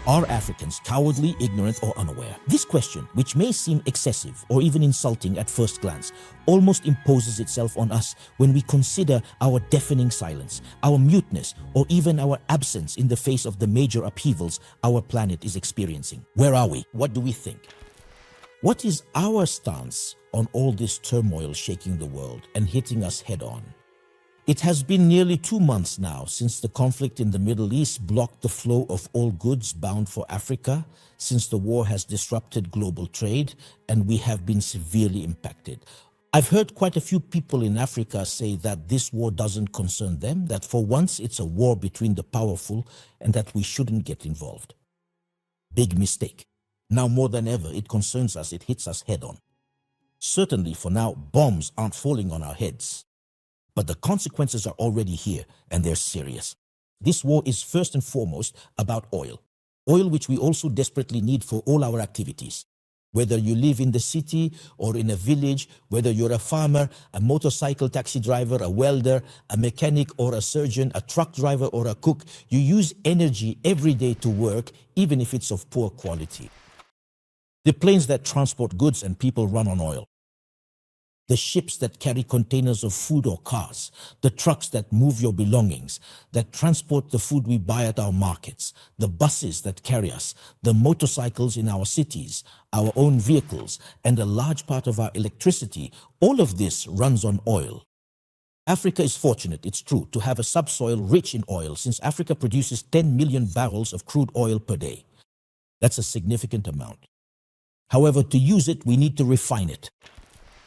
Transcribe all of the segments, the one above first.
Are Africans cowardly, ignorant, or unaware? This question, which may seem excessive or even insulting at first glance, almost imposes itself on us when we consider our deafening silence, our muteness, or even our absence in the face of the major upheavals our planet is experiencing. Where are we? What do we think? What is our stance on all this turmoil shaking the world and hitting us head-on? It has been nearly 2 months now since the conflict in the Middle East blocked the flow of all goods bound for Africa, since the war has disrupted global trade, and we have been severely impacted. I've heard quite a few people in Africa say that this war doesn't concern them, that for once it's a war between the powerful and that we shouldn't get involved. Big mistake. Now more than ever, it concerns us, it hits us head-on. Certainly for now, bombs aren't falling on our heads. But the consequences are already here, and they're serious. This war is first and foremost about oil. Oil which we also desperately need for all our activities. Whether you live in the city or in a village, whether you're a farmer, a motorcycle taxi driver, a welder, a mechanic or a surgeon, a truck driver or a cook, you use energy every day to work, even if it's of poor quality. The planes that transport goods and people run on oil. The ships that carry containers of food or cars, the trucks that move your belongings, that transport the food we buy at our markets, the buses that carry us, the motorcycles in our cities, our own vehicles, and a large part of our electricity, all of this runs on oil. Africa is fortunate, it's true, to have a subsoil rich in oil, since Africa produces 10 million barrels of crude oil per day. That's a significant amount. However, to use it, we need to refine it.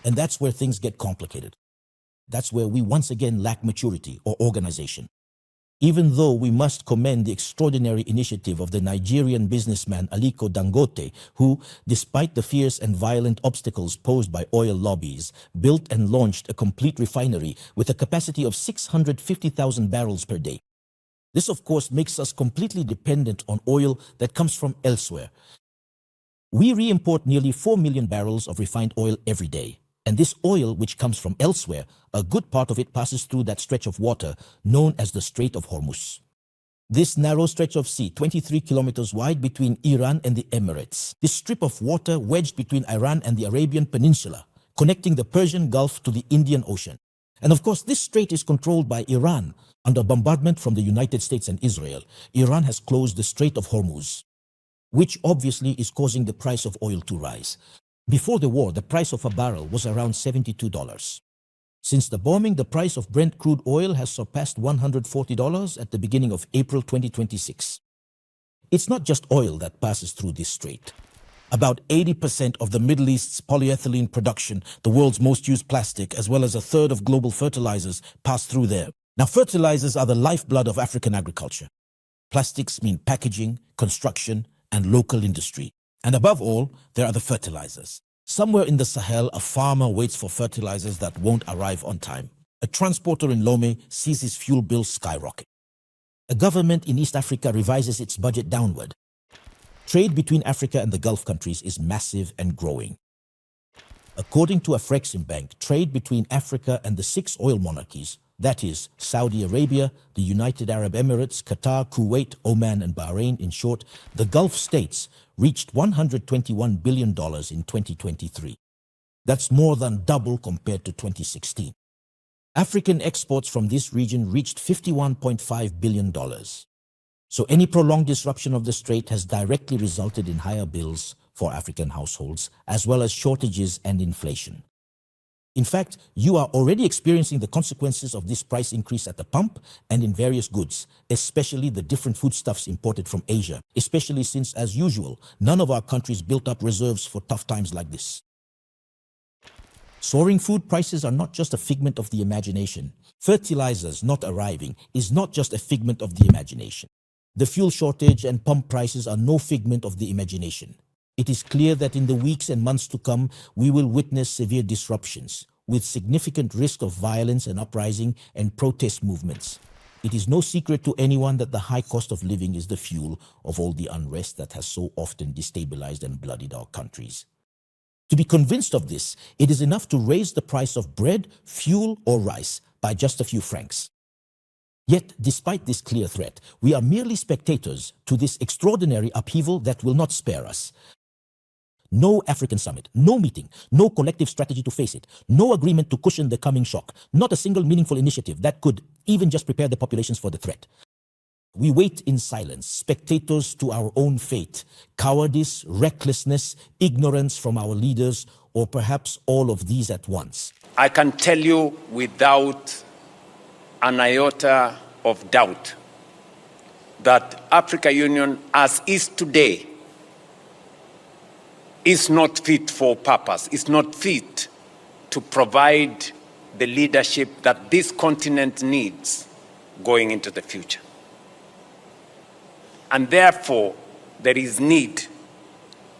And that's where things get complicated. That's where we once again lack maturity or organization. Even though we must commend the extraordinary initiative of the Nigerian businessman Aliko Dangote, who, despite the fierce and violent obstacles posed by oil lobbies, built and launched a complete refinery with a capacity of 650,000 barrels per day. This, of course, makes us completely dependent on oil that comes from elsewhere. We re-import nearly 4 million barrels of refined oil every day. And this oil, which comes from elsewhere, a good part of it passes through that stretch of water known as the Strait of Hormuz. This narrow stretch of sea, 23 kilometers wide between Iran and the Emirates. This strip of water wedged between Iran and the Arabian Peninsula, connecting the Persian Gulf to the Indian Ocean. And of course, this strait is controlled by Iran. Under bombardment from the United States and Israel, Iran has closed the Strait of Hormuz, which obviously is causing the price of oil to rise. Before the war, the price of a barrel was around $72. Since the bombing, the price of Brent crude oil has surpassed $140 at the beginning of April 2026. It's not just oil that passes through this strait. About 80% of the Middle East's polyethylene production, the world's most used plastic, as well as a third of global fertilizers, pass through there. Now, fertilizers are the lifeblood of African agriculture. Plastics mean packaging, construction, and local industry. And above all, there are the fertilizers. Somewhere in the Sahel, a farmer waits for fertilizers that won't arrive on time. A transporter in Lomé sees his fuel bill skyrocket. A government in East Africa revises its budget downward. Trade between Africa and the Gulf countries is massive and growing. According to Afreximbank, trade between Africa and the 6 oil monarchies, that is, Saudi Arabia, the United Arab Emirates, Qatar, Kuwait, Oman, and Bahrain, in short, the Gulf states, reached $121 billion in 2023. That's more than double compared to 2016. African exports from this region reached $51.5 billion. So any prolonged disruption of the strait has directly resulted in higher bills for African households, as well as shortages and inflation. In fact, you are already experiencing the consequences of this price increase at the pump and in various goods, especially the different foodstuffs imported from Asia, especially since, as usual, none of our countries built up reserves for tough times like this. Soaring food prices are not just a figment of the imagination. Fertilizers not arriving is not just a figment of the imagination. The fuel shortage and pump prices are no figment of the imagination. It is clear that in the weeks and months to come, we will witness severe disruptions, with significant risk of violence and uprising and protest movements. It is no secret to anyone that the high cost of living is the fuel of all the unrest that has so often destabilized and bloodied our countries. To be convinced of this, it is enough to raise the price of bread, fuel, or rice by just a few francs. Yet, despite this clear threat, we are merely spectators to this extraordinary upheaval that will not spare us. No African summit, no meeting, no collective strategy to face it, no agreement to cushion the coming shock, not a single meaningful initiative that could even just prepare the populations for the threat. We wait in silence, spectators to our own fate, cowardice, recklessness, ignorance from our leaders, or perhaps all of these at once. I can tell you without an iota of doubt that African Union, as is today, is not fit for purpose, is not fit to provide the leadership that this continent needs going into the future. And therefore, there is need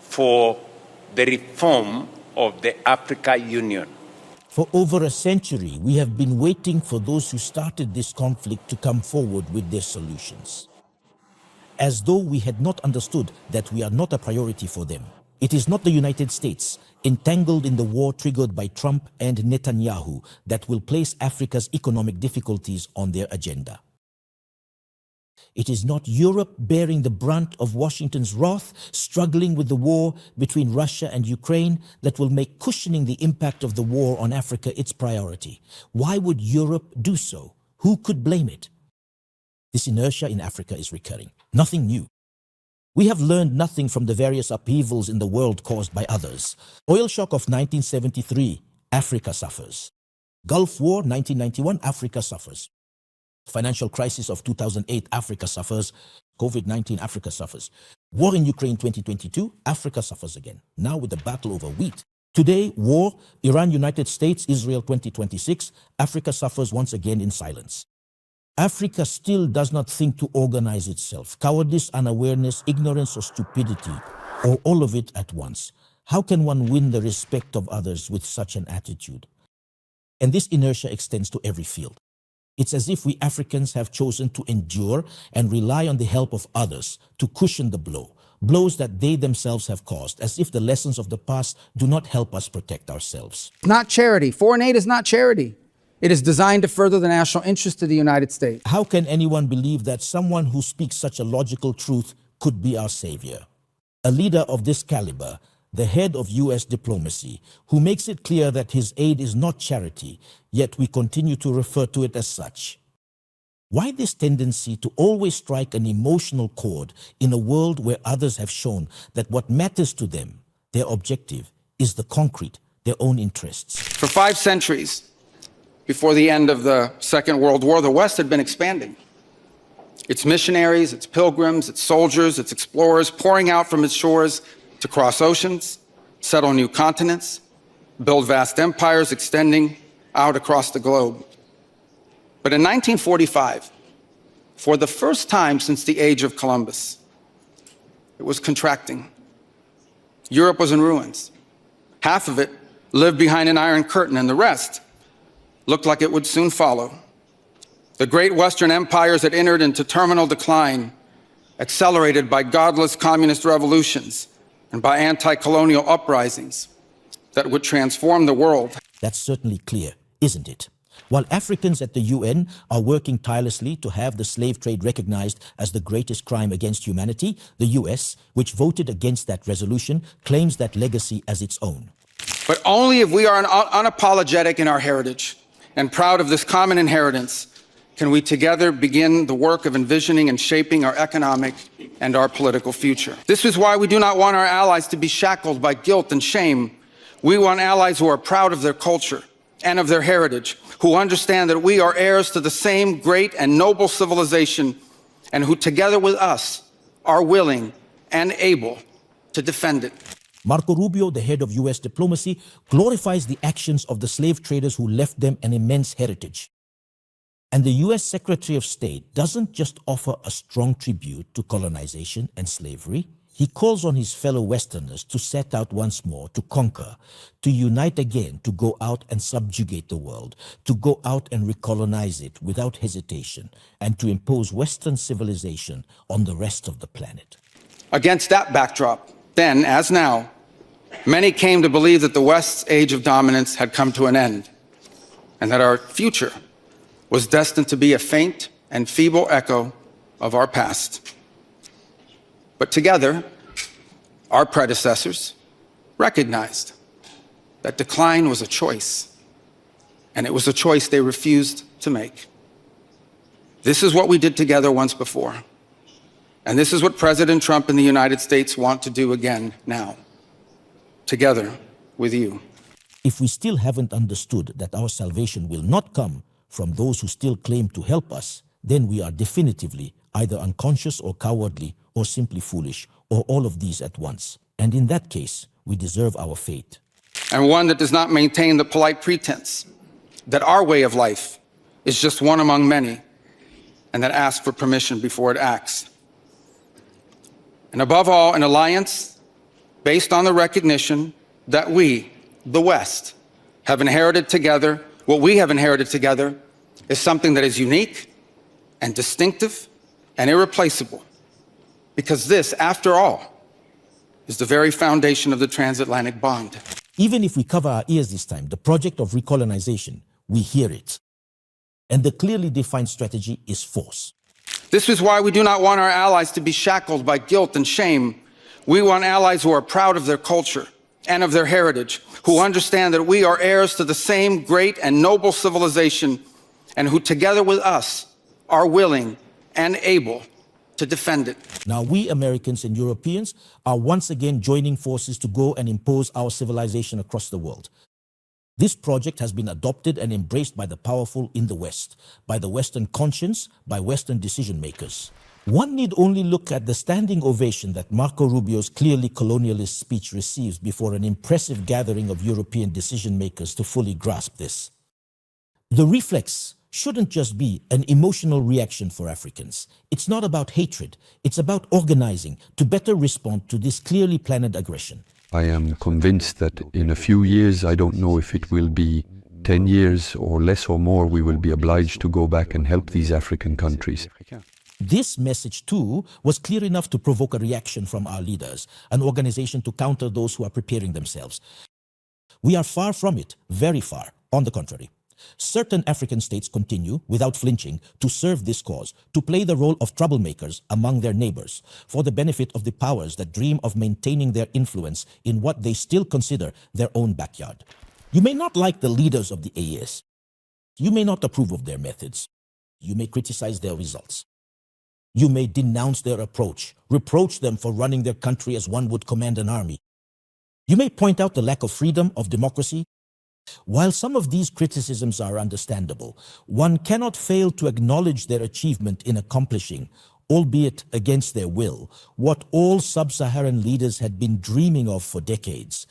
for the reform of the African Union. For over a century, we have been waiting for those who started this conflict to come forward with their solutions. As though we had not understood that we are not a priority for them. It is not the United States, entangled in the war triggered by Trump and Netanyahu, that will place Africa's economic difficulties on their agenda. It is not Europe bearing the brunt of Washington's wrath, struggling with the war between Russia and Ukraine, that will make cushioning the impact of the war on Africa its priority. Why would Europe do so? Who could blame it? This inertia in Africa is recurring, nothing new. We have learned nothing from the various upheavals in the world caused by others. Oil shock of 1973, Africa suffers. Gulf War 1991, Africa suffers. Financial crisis of 2008, Africa suffers. COVID-19, Africa suffers. War in Ukraine 2022, Africa suffers again. Now with the battle over wheat. Today, war, Iran, United States, Israel 2026, Africa suffers once again in silence. Africa still does not think to organize itself. Cowardice, unawareness, ignorance, or stupidity, or all of it at once. How can one win the respect of others with such an attitude? And this inertia extends to every field. It's as if we Africans have chosen to endure and rely on the help of others to cushion the blow, blows that they themselves have caused, as if the lessons of the past do not help us protect ourselves. Not charity. Foreign aid is not charity. It is designed to further the national interest of the United States. How can anyone believe that someone who speaks such a logical truth could be our savior? A leader of this caliber, the head of U.S. diplomacy, who makes it clear that his aid is not charity, yet we continue to refer to it as such. Why this tendency to always strike an emotional chord in a world where others have shown that what matters to them, their objective, is the concrete, their own interests? For 5 centuries, before the end of the Second World War, the West had been expanding. Its missionaries, its pilgrims, its soldiers, its explorers pouring out from its shores to cross oceans, settle new continents, build vast empires extending out across the globe. But in 1945, for the first time since the age of Columbus, it was contracting. Europe was in ruins. Half of it lived behind an iron curtain, and the rest looked like it would soon follow. The great Western empires had entered into terminal decline, accelerated by godless communist revolutions and by anti-colonial uprisings that would transform the world. That's certainly clear, isn't it? While Africans at the UN are working tirelessly to have the slave trade recognized as the greatest crime against humanity, the US, which voted against that resolution, claims that legacy as its own. But only if we are unapologetic in our heritage and proud of this common inheritance can we together begin the work of envisioning and shaping our economic and our political future. This is why we do not want our allies to be shackled by guilt and shame. We want allies who are proud of their culture and of their heritage, who understand that we are heirs to the same great and noble civilization, and who together with us are willing and able to defend it. Marco Rubio, the head of U.S. diplomacy, glorifies the actions of the slave traders who left them an immense heritage. And the U.S. Secretary of State doesn't just offer a strong tribute to colonization and slavery. He calls on his fellow Westerners to set out once more, to conquer, to unite again, to go out and subjugate the world, to go out and recolonize it without hesitation, and to impose Western civilization on the rest of the planet. Against that backdrop, then, as now, many came to believe that the West's age of dominance had come to an end, and that our future was destined to be a faint and feeble echo of our past. But together, our predecessors recognized that decline was a choice, and it was a choice they refused to make. This is what we did together once before, and this is what President Trump and the United States want to do again now, together with you. If we still haven't understood that our salvation will not come from those who still claim to help us, then we are definitively either unconscious or cowardly or simply foolish, or all of these at once. And in that case, we deserve our fate. And one that does not maintain the polite pretense that our way of life is just one among many, and that asks for permission before it acts. And above all, an alliance based on the recognition that we, the West, have inherited together. What we have inherited together is something that is unique and distinctive and irreplaceable, because this, after all, is the very foundation of the transatlantic bond. Even if we cover our ears this time, the project of recolonization, we hear it. And the clearly defined strategy is force. This is why we do not want our allies to be shackled by guilt and shame. We want allies who are proud of their culture and of their heritage, who understand that we are heirs to the same great and noble civilization, and who together with us are willing and able to defend it. Now we Americans and Europeans are once again joining forces to go and impose our civilization across the world. This project has been adopted and embraced by the powerful in the West, by the Western conscience, by Western decision makers. One need only look at the standing ovation that Marco Rubio's clearly colonialist speech receives before an impressive gathering of European decision makers to fully grasp this. The reflex shouldn't just be an emotional reaction for Africans. It's not about hatred. It's about organizing to better respond to this clearly planned aggression. I am convinced that in a few years, I don't know if it will be 10 years or less or more, we will be obliged to go back and help these African countries. This message, too, was clear enough to provoke a reaction from our leaders, an organization to counter those who are preparing themselves. We are far from it, very far. On the contrary, certain African states continue, without flinching, to serve this cause, to play the role of troublemakers among their neighbors, for the benefit of the powers that dream of maintaining their influence in what they still consider their own backyard. You may not like the leaders of the AES. You may not approve of their methods. You may criticize their results. You may denounce their approach, reproach them for running their country as one would command an army. You may point out the lack of freedom, of democracy. While some of these criticisms are understandable, one cannot fail to acknowledge their achievement in accomplishing, albeit against their will, what all sub-Saharan leaders had been dreaming of for decades: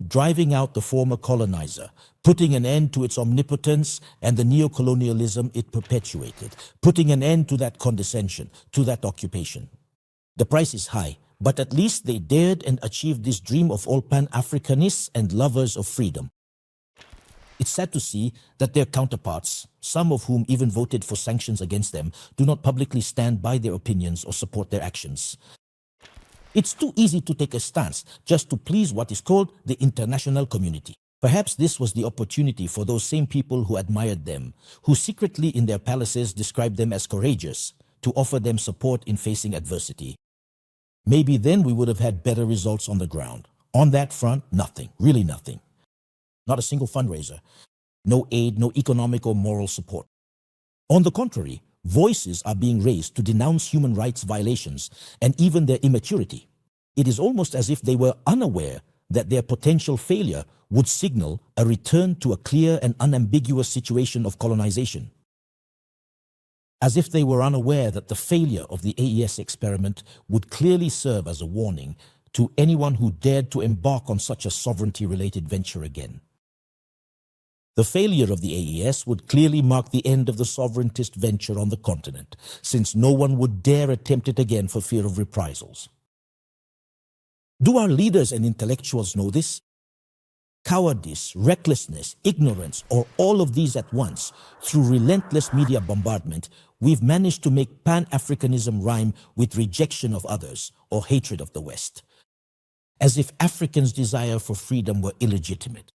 driving out the former colonizer, putting an end to its omnipotence and the neocolonialism it perpetuated, putting an end to that condescension, to that occupation. The price is high, but at least they dared and achieved this dream of all Pan-Africanists and lovers of freedom. It's sad to see that their counterparts, some of whom even voted for sanctions against them, do not publicly stand by their opinions or support their actions. It's too easy to take a stance just to please what is called the international community. Perhaps this was the opportunity for those same people who admired them, who secretly in their palaces described them as courageous, to offer them support in facing adversity. Maybe then we would have had better results on the ground. On that front, nothing, really nothing. Not a single fundraiser, no aid, no economic or moral support. On the contrary, voices are being raised to denounce human rights violations and even their immaturity. It is almost as if they were unaware that their potential failure would signal a return to a clear and unambiguous situation of colonization. As if they were unaware that the failure of the AES experiment would clearly serve as a warning to anyone who dared to embark on such a sovereignty-related venture again. The failure of the AES would clearly mark the end of the sovereigntist venture on the continent, since no one would dare attempt it again for fear of reprisals. Do our leaders and intellectuals know this? Cowardice, recklessness, ignorance, or all of these at once, through relentless media bombardment, we've managed to make Pan-Africanism rhyme with rejection of others or hatred of the West, as if Africans' desire for freedom were illegitimate.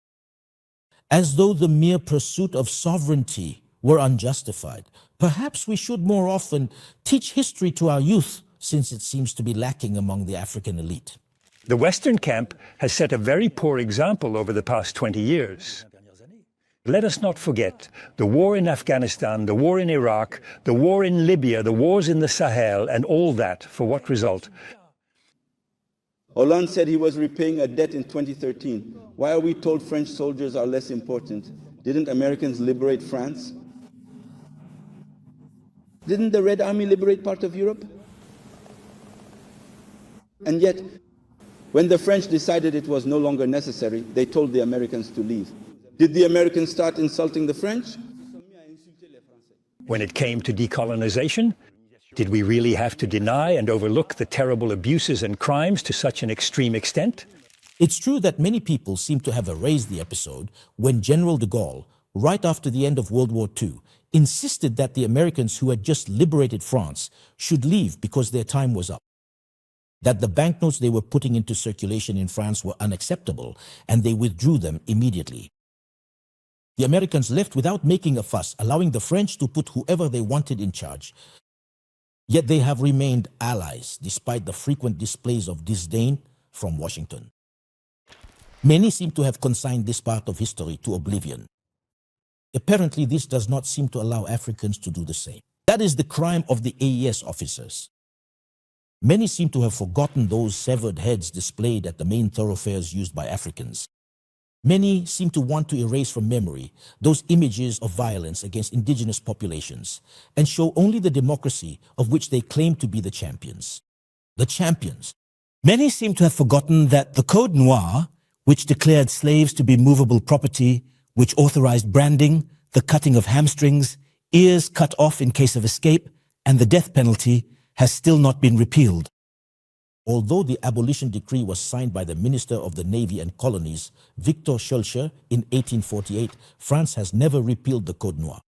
As though the mere pursuit of sovereignty were unjustified. Perhaps we should more often teach history to our youth, since it seems to be lacking among the African elite. The Western camp has set a very poor example over the past 20 years. Let us not forget the war in Afghanistan, the war in Iraq, the war in Libya, the wars in the Sahel, and all that, for what result? Hollande said he was repaying a debt in 2013. Why are we told French soldiers are less important? Didn't Americans liberate France? Didn't the Red Army liberate part of Europe? And yet, when the French decided it was no longer necessary, they told the Americans to leave. Did the Americans start insulting the French? When it came to decolonization, did we really have to deny and overlook the terrible abuses and crimes to such an extreme extent? It's true that many people seem to have erased the episode when General de Gaulle, right after the end of World War II, insisted that the Americans who had just liberated France should leave because their time was up, that the banknotes they were putting into circulation in France were unacceptable, and they withdrew them immediately. The Americans left without making a fuss, allowing the French to put whoever they wanted in charge. Yet they have remained allies, despite the frequent displays of disdain from Washington. Many seem to have consigned this part of history to oblivion. Apparently, this does not seem to allow Africans to do the same. That is the crime of the AES officers. Many seem to have forgotten those severed heads displayed at the main thoroughfares used by Africans. Many seem to want to erase from memory those images of violence against indigenous populations and show only the democracy of which they claim to be the champions. The champions. Many seem to have forgotten that the Code Noir, which declared slaves to be movable property, which authorized branding, the cutting of hamstrings, ears cut off in case of escape, and the death penalty, has still not been repealed. Although the abolition decree was signed by the Minister of the Navy and Colonies, Victor Schœlcher, in 1848, France has never repealed the Code Noir.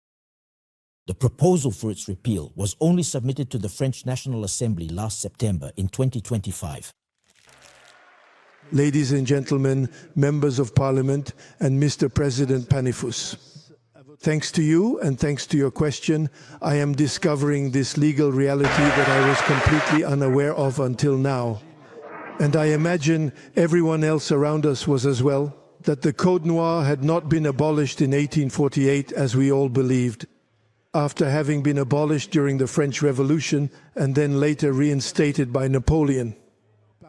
The proposal for its repeal was only submitted to the French National Assembly last September in 2025. Ladies and gentlemen, members of Parliament, and Mr. President Panifus. Thanks to you and thanks to your question, I am discovering this legal reality that I was completely unaware of until now. And I imagine everyone else around us was as well, that the Code Noir had not been abolished in 1848 as we all believed, after having been abolished during the French Revolution and then later reinstated by Napoleon.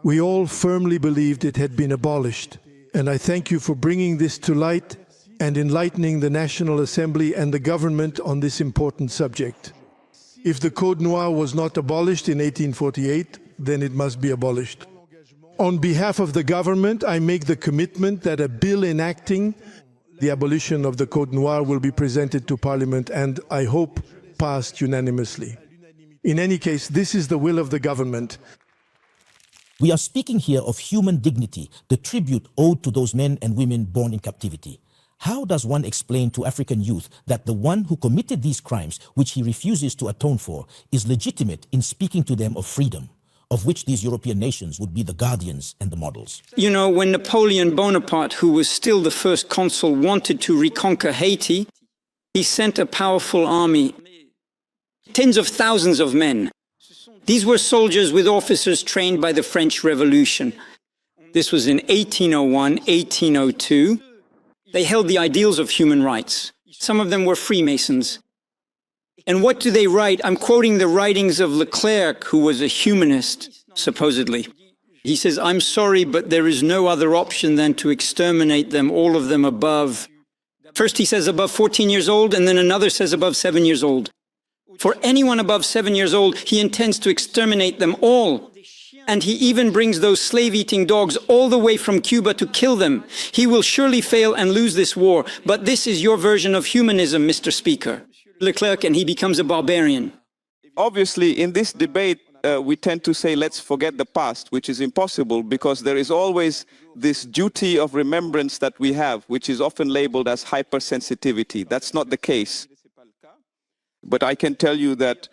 We all firmly believed it had been abolished, and I thank you for bringing this to light and enlightening the National Assembly and the government on this important subject. If the Code Noir was not abolished in 1848, then it must be abolished. On behalf of the government, I make the commitment that a bill enacting the abolition of the Code Noir will be presented to Parliament and, I hope, passed unanimously. In any case, this is the will of the government. We are speaking here of human dignity, the tribute owed to those men and women born in captivity. How does one explain to African youth that the one who committed these crimes, which he refuses to atone for, is legitimate in speaking to them of freedom, of which these European nations would be the guardians and the models? You know, when Napoleon Bonaparte, who was still the first consul, wanted to reconquer Haiti, he sent a powerful army, tens of thousands of men. These were soldiers with officers trained by the French Revolution. This was in 1801, 1802. They held the ideals of human rights. Some of them were Freemasons. And what do they write? I'm quoting the writings of Leclerc, who was a humanist, supposedly. He says, "I'm sorry, but there is no other option than to exterminate them, all of them above." First he says above 14 years old, and then another says above 7 years old. For anyone above 7 years old, he intends to exterminate them all. And he even brings those slave-eating dogs all the way from Cuba to kill them. He will surely fail and lose this war. But this is your version of humanism, Mr. Speaker. Leclerc, and he becomes a barbarian. Obviously, in this debate, we tend to say, let's forget the past, which is impossible because there is always this duty of remembrance that we have, which is often labeled as hypersensitivity. That's not the case. But I can tell you that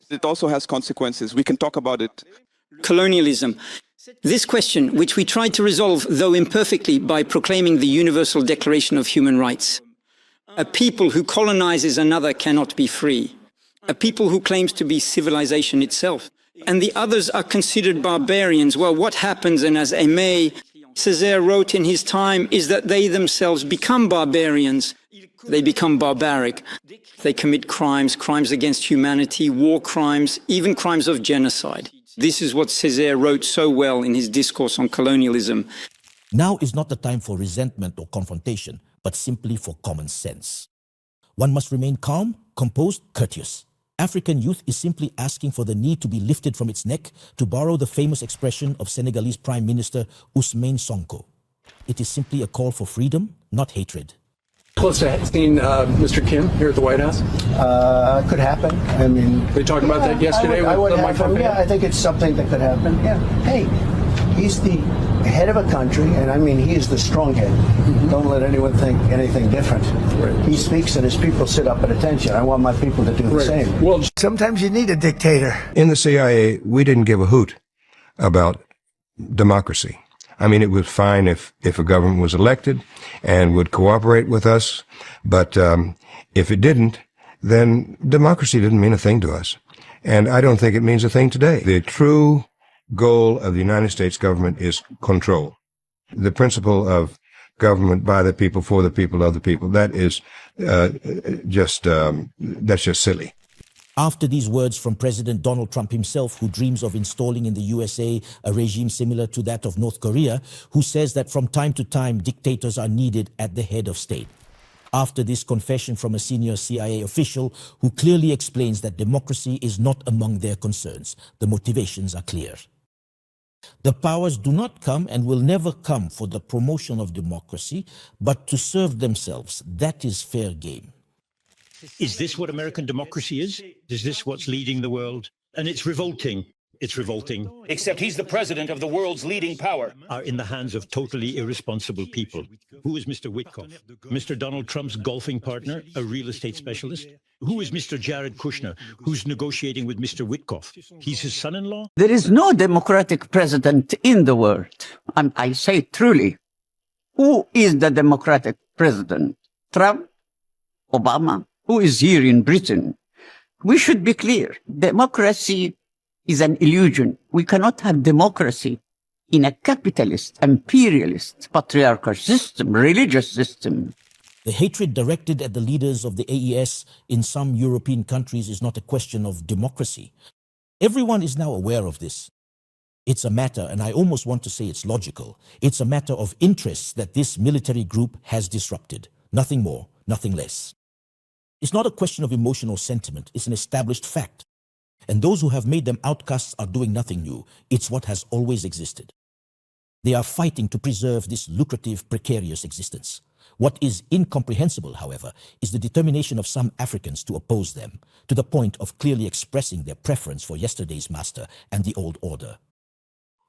it also has consequences. We can talk about it. Colonialism. This question, which we tried to resolve, though imperfectly, by proclaiming the Universal Declaration of Human Rights. A people who colonizes another cannot be free. A people who claims to be civilization itself. And the others are considered barbarians. Well, what happens, and as Aimé Césaire wrote in his time, is that they themselves become barbarians. They become barbaric. They commit crimes, crimes against humanity, war crimes, even crimes of genocide. This is what Césaire wrote so well in his discourse on colonialism. Now is not the time for resentment or confrontation, but simply for common sense. One must remain calm, composed, courteous. African youth is simply asking for the knee to be lifted from its neck, to borrow the famous expression of Senegalese Prime Minister Ousmane Sonko. It is simply a call for freedom, not hatred. Close to seeing Mr. Kim here at the White House? Could happen. I mean, they talked about that yesterday. I think it's something that could happen. Yeah. Hey, he's the head of a country, and I mean, he is the strong head. Don't let anyone think anything different. Right. He speaks and his people sit up at attention. I want my people to do the same. Well, sometimes you need a dictator. In the CIA, we didn't give a hoot about democracy. I mean, it was fine if a government was elected and would cooperate with us, but if it didn't, then democracy didn't mean a thing to us. And I don't think it means a thing today. The true goal of the United States government is control. The principle of government by the people, for the people, of the people, that is that's just silly. After these words from President Donald Trump himself, who dreams of installing in the USA a regime similar to that of North Korea, who says that from time to time dictators are needed at the head of state. After this confession from a senior CIA official who clearly explains that democracy is not among their concerns, the motivations are clear. The powers do not come and will never come for the promotion of democracy, but to serve themselves. That is fair game. Is this what American democracy is? Is this what's leading the world? And it's revolting. It's revolting. Except he's the president of the world's leading power. Are in the hands of totally irresponsible people. Who is Mr. Witkoff? Mr. Donald Trump's golfing partner, a real estate specialist? Who is Mr. Jared Kushner, who's negotiating with Mr. Witkoff? He's his son-in-law? There is no democratic president in the world. I say truly. Who is the democratic president? Trump? Obama? Who is here in Britain? We should be clear. Democracy is an illusion. We cannot have democracy in a capitalist, imperialist, patriarchal system, religious system. The hatred directed at the leaders of the AES in some European countries is not a question of democracy. Everyone is now aware of this. It's a matter, and I almost want to say it's logical, it's a matter of interests that this military group has disrupted. Nothing more, nothing less. It's not a question of emotional sentiment, it's an established fact. And those who have made them outcasts are doing nothing new. It's what has always existed. They are fighting to preserve this lucrative, precarious existence. What is incomprehensible, however, is the determination of some Africans to oppose them, to the point of clearly expressing their preference for yesterday's master and the old order.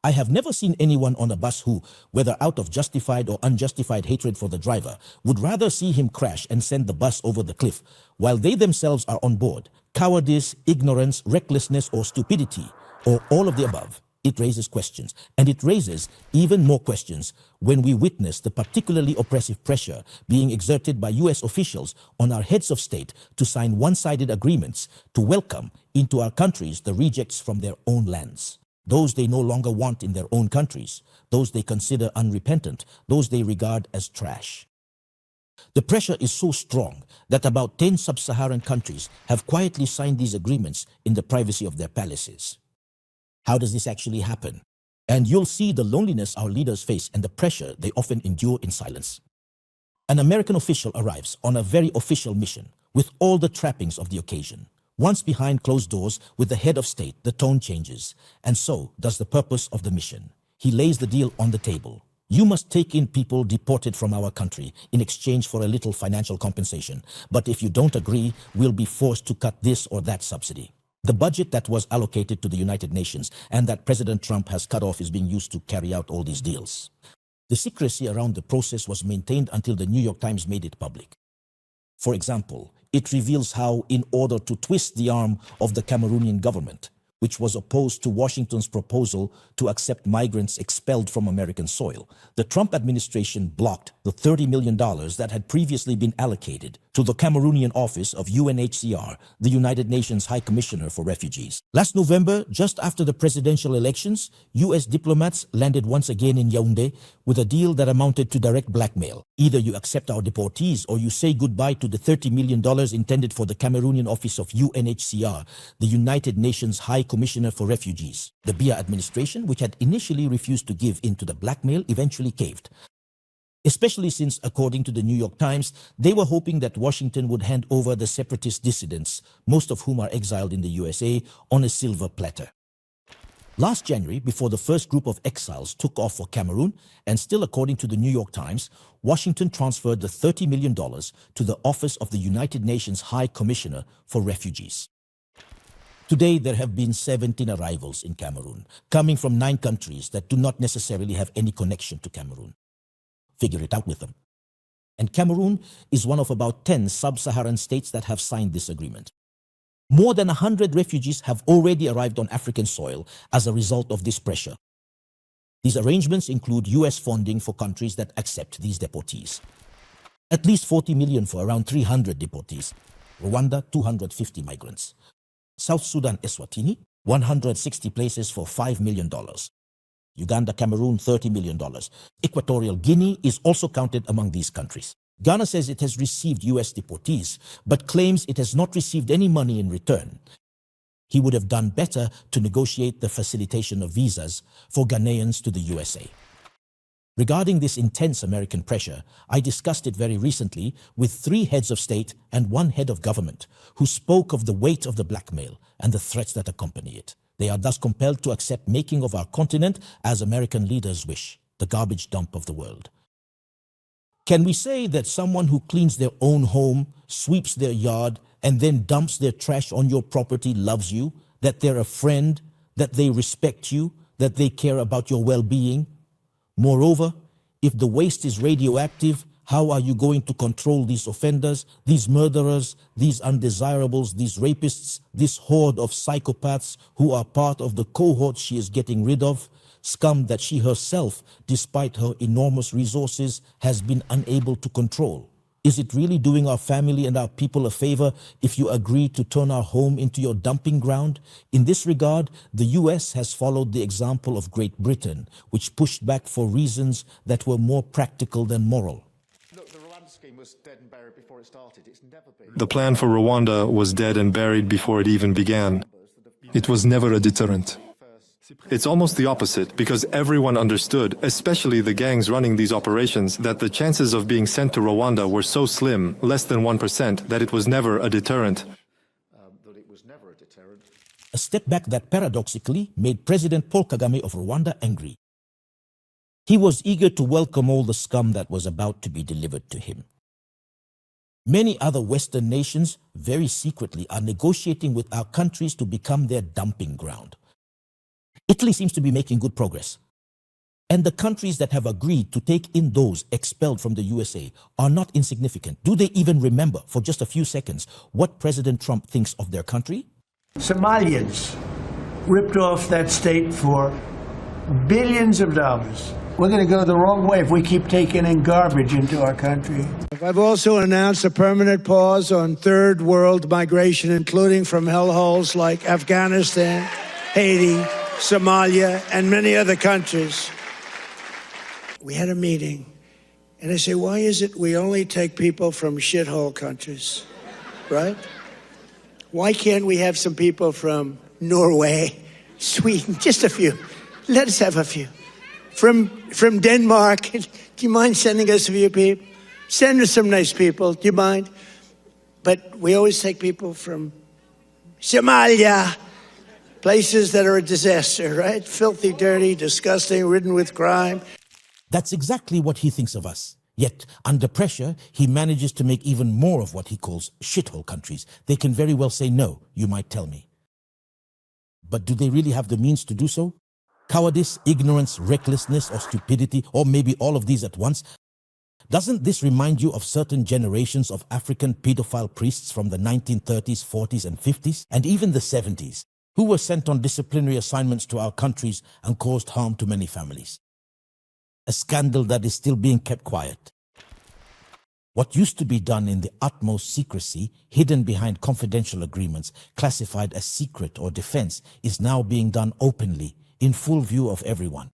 I have never seen anyone on a bus who, whether out of justified or unjustified hatred for the driver, would rather see him crash and send the bus over the cliff, while they themselves are on board. Cowardice, ignorance, recklessness, or stupidity, or all of the above. It raises questions, and it raises even more questions when we witness the particularly oppressive pressure being exerted by U.S. officials on our heads of state to sign one-sided agreements to welcome into our countries the rejects from their own lands. Those they no longer want in their own countries, those they consider unrepentant, those they regard as trash. The pressure is so strong that about 10 sub-Saharan countries have quietly signed these agreements in the privacy of their palaces. How does this actually happen? And you'll see the loneliness our leaders face and the pressure they often endure in silence. An American official arrives on a very official mission with all the trappings of the occasion. Once behind closed doors with the head of state, the tone changes, and so does the purpose of the mission. He lays the deal on the table. You must take in people deported from our country in exchange for a little financial compensation. But if you don't agree, we'll be forced to cut this or that subsidy. The budget that was allocated to the United Nations and that President Trump has cut off is being used to carry out all these deals. The secrecy around the process was maintained until the New York Times made it public. For example, it reveals how, in order to twist the arm of the Cameroonian government, which was opposed to Washington's proposal to accept migrants expelled from American soil, the Trump administration blocked the $30 million that had previously been allocated to the Cameroonian office of UNHCR, the United Nations High Commissioner for Refugees. Last November, just after the presidential elections, U.S. diplomats landed once again in Yaoundé with a deal that amounted to direct blackmail. Either you accept our deportees or you say goodbye to the $30 million intended for the Cameroonian office of UNHCR, the United Nations High Commissioner for Refugees. The Biya administration, which had initially refused to give in to the blackmail, eventually caved. Especially since, according to the New York Times, they were hoping that Washington would hand over the separatist dissidents, most of whom are exiled in the USA, on a silver platter. Last January, before the first group of exiles took off for Cameroon, and still according to the New York Times, Washington transferred the $30 million to the office of the United Nations High Commissioner for Refugees. Today, there have been 17 arrivals in Cameroon, coming from 9 countries that do not necessarily have any connection to Cameroon. Figure it out with them. And Cameroon is one of about 10 sub-Saharan states that have signed this agreement. More than 100 refugees have already arrived on African soil as a result of this pressure. These arrangements include U.S. funding for countries that accept these deportees. At least 40 million for around 300 deportees. Rwanda, 250 migrants. South Sudan, Eswatini, 160 places for $5 million. Uganda, Cameroon, $30 million. Equatorial Guinea is also counted among these countries. Ghana says it has received U.S. deportees, but claims it has not received any money in return. He would have done better to negotiate the facilitation of visas for Ghanaians to the USA. Regarding this intense American pressure, I discussed it very recently with 3 heads of state and 1 head of government who spoke of the weight of the blackmail and the threats that accompany it. They are thus compelled to accept making of our continent as American leaders wish, the garbage dump of the world. Can we say that someone who cleans their own home, sweeps their yard, and then dumps their trash on your property loves you, that they're a friend, that they respect you, that they care about your well-being? Moreover, if the waste is radioactive, how are you going to control these offenders, these murderers, these undesirables, these rapists, this horde of psychopaths who are part of the cohort she is getting rid of, scum that she herself, despite her enormous resources, has been unable to control? Is it really doing our family and our people a favor if you agree to turn our home into your dumping ground? In this regard, the US has followed the example of Great Britain, which pushed back for reasons that were more practical than moral. The plan for Rwanda was dead and buried before it even began. It was never a deterrent. It's almost the opposite, because everyone understood, especially the gangs running these operations, that the chances of being sent to Rwanda were so slim, less than 1%, that it was never a deterrent. A step back that paradoxically made President Paul Kagame of Rwanda angry. He was eager to welcome all the scum that was about to be delivered to him. Many other Western nations, very secretly, are negotiating with our countries to become their dumping ground. Italy seems to be making good progress. And the countries that have agreed to take in those expelled from the USA are not insignificant. Do they even remember, for just a few seconds, what President Trump thinks of their country? Somalians ripped off that state for billions of dollars. We're going to go the wrong way if we keep taking in garbage into our country. I've also announced a permanent pause on third world migration, including from hellholes like Afghanistan, Haiti, Somalia, and many other countries. We had a meeting, and I say, why is it we only take people from shithole countries, right? Why can't we have some people from Norway, Sweden, just a few? Let us have a few. From Denmark, do you mind sending us a few people? Send us some nice people, do you mind? But we always take people from Somalia, places that are a disaster, right? Filthy, dirty, disgusting, ridden with crime. That's exactly what he thinks of us. Yet, under pressure, he manages to make even more of what he calls shithole countries. They can very well say no, you might tell me. But do they really have the means to do so? Cowardice, ignorance, recklessness, or stupidity, or maybe all of these at once? Doesn't this remind you of certain generations of African pedophile priests from the 1930s, 40s, and 50s, and even the 70s, who were sent on disciplinary assignments to our countries and caused harm to many families? A scandal that is still being kept quiet. What used to be done in the utmost secrecy, hidden behind confidential agreements, classified as secret or defense, is now being done openly, in full view of everyone.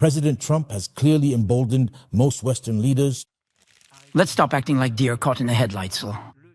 President Trump has clearly emboldened most Western leaders. Let's stop acting like deer caught in the headlights.